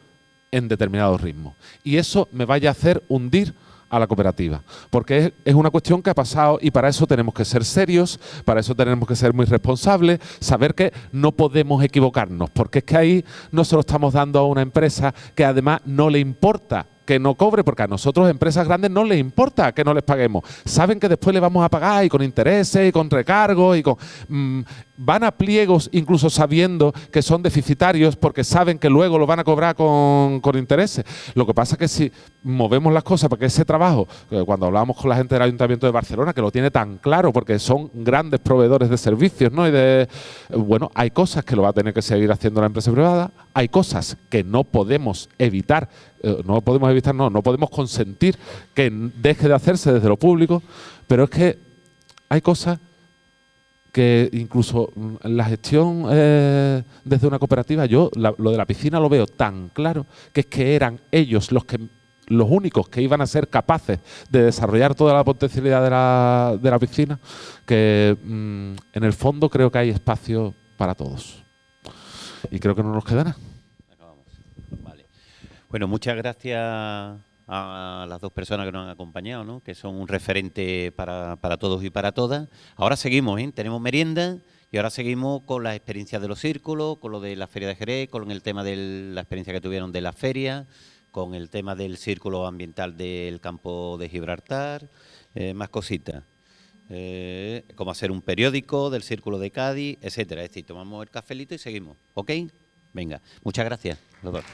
en determinados ritmos. Y eso me vaya a hacer hundir a la cooperativa, porque es una cuestión que ha pasado y para eso tenemos que ser serios, para eso tenemos que ser muy responsables, saber que no podemos equivocarnos, porque es que ahí no se lo estamos dando a una empresa que además no le importa que no cobre, porque a nosotros, empresas grandes, no les importa que no les paguemos. Saben que después le vamos a pagar y con intereses y con recargos y con... van a pliegos incluso sabiendo que son deficitarios porque saben que luego lo van a cobrar con intereses. Lo que pasa es que si movemos las cosas para que ese trabajo, cuando hablábamos con la gente del Ayuntamiento de Barcelona, que lo tiene tan claro porque son grandes proveedores de servicios, ¿no? Bueno, hay cosas que lo va a tener que seguir haciendo la empresa privada, hay cosas que no podemos evitar, no podemos consentir que deje de hacerse desde lo público, pero es que hay cosas que incluso la gestión desde una cooperativa, yo lo de la piscina lo veo tan claro, que es que eran ellos los únicos que iban a ser capaces de desarrollar toda la potencialidad de la piscina, que en el fondo creo que hay espacio para todos. Y creo que no nos queda nada. Vale. Bueno, muchas gracias a las dos personas que nos han acompañado, ¿no? Que son un referente para todos y para todas. Ahora seguimos, tenemos merienda y ahora seguimos con las experiencias de los círculos, con lo de la Feria de Jerez, con el tema de la experiencia que tuvieron de la feria, con el tema del círculo ambiental del campo de Gibraltar, más cositas. Como hacer un periódico del Círculo de Cádiz, etcétera. Es decir, tomamos el cafelito y seguimos, ¿ok? Venga, muchas gracias, doctor.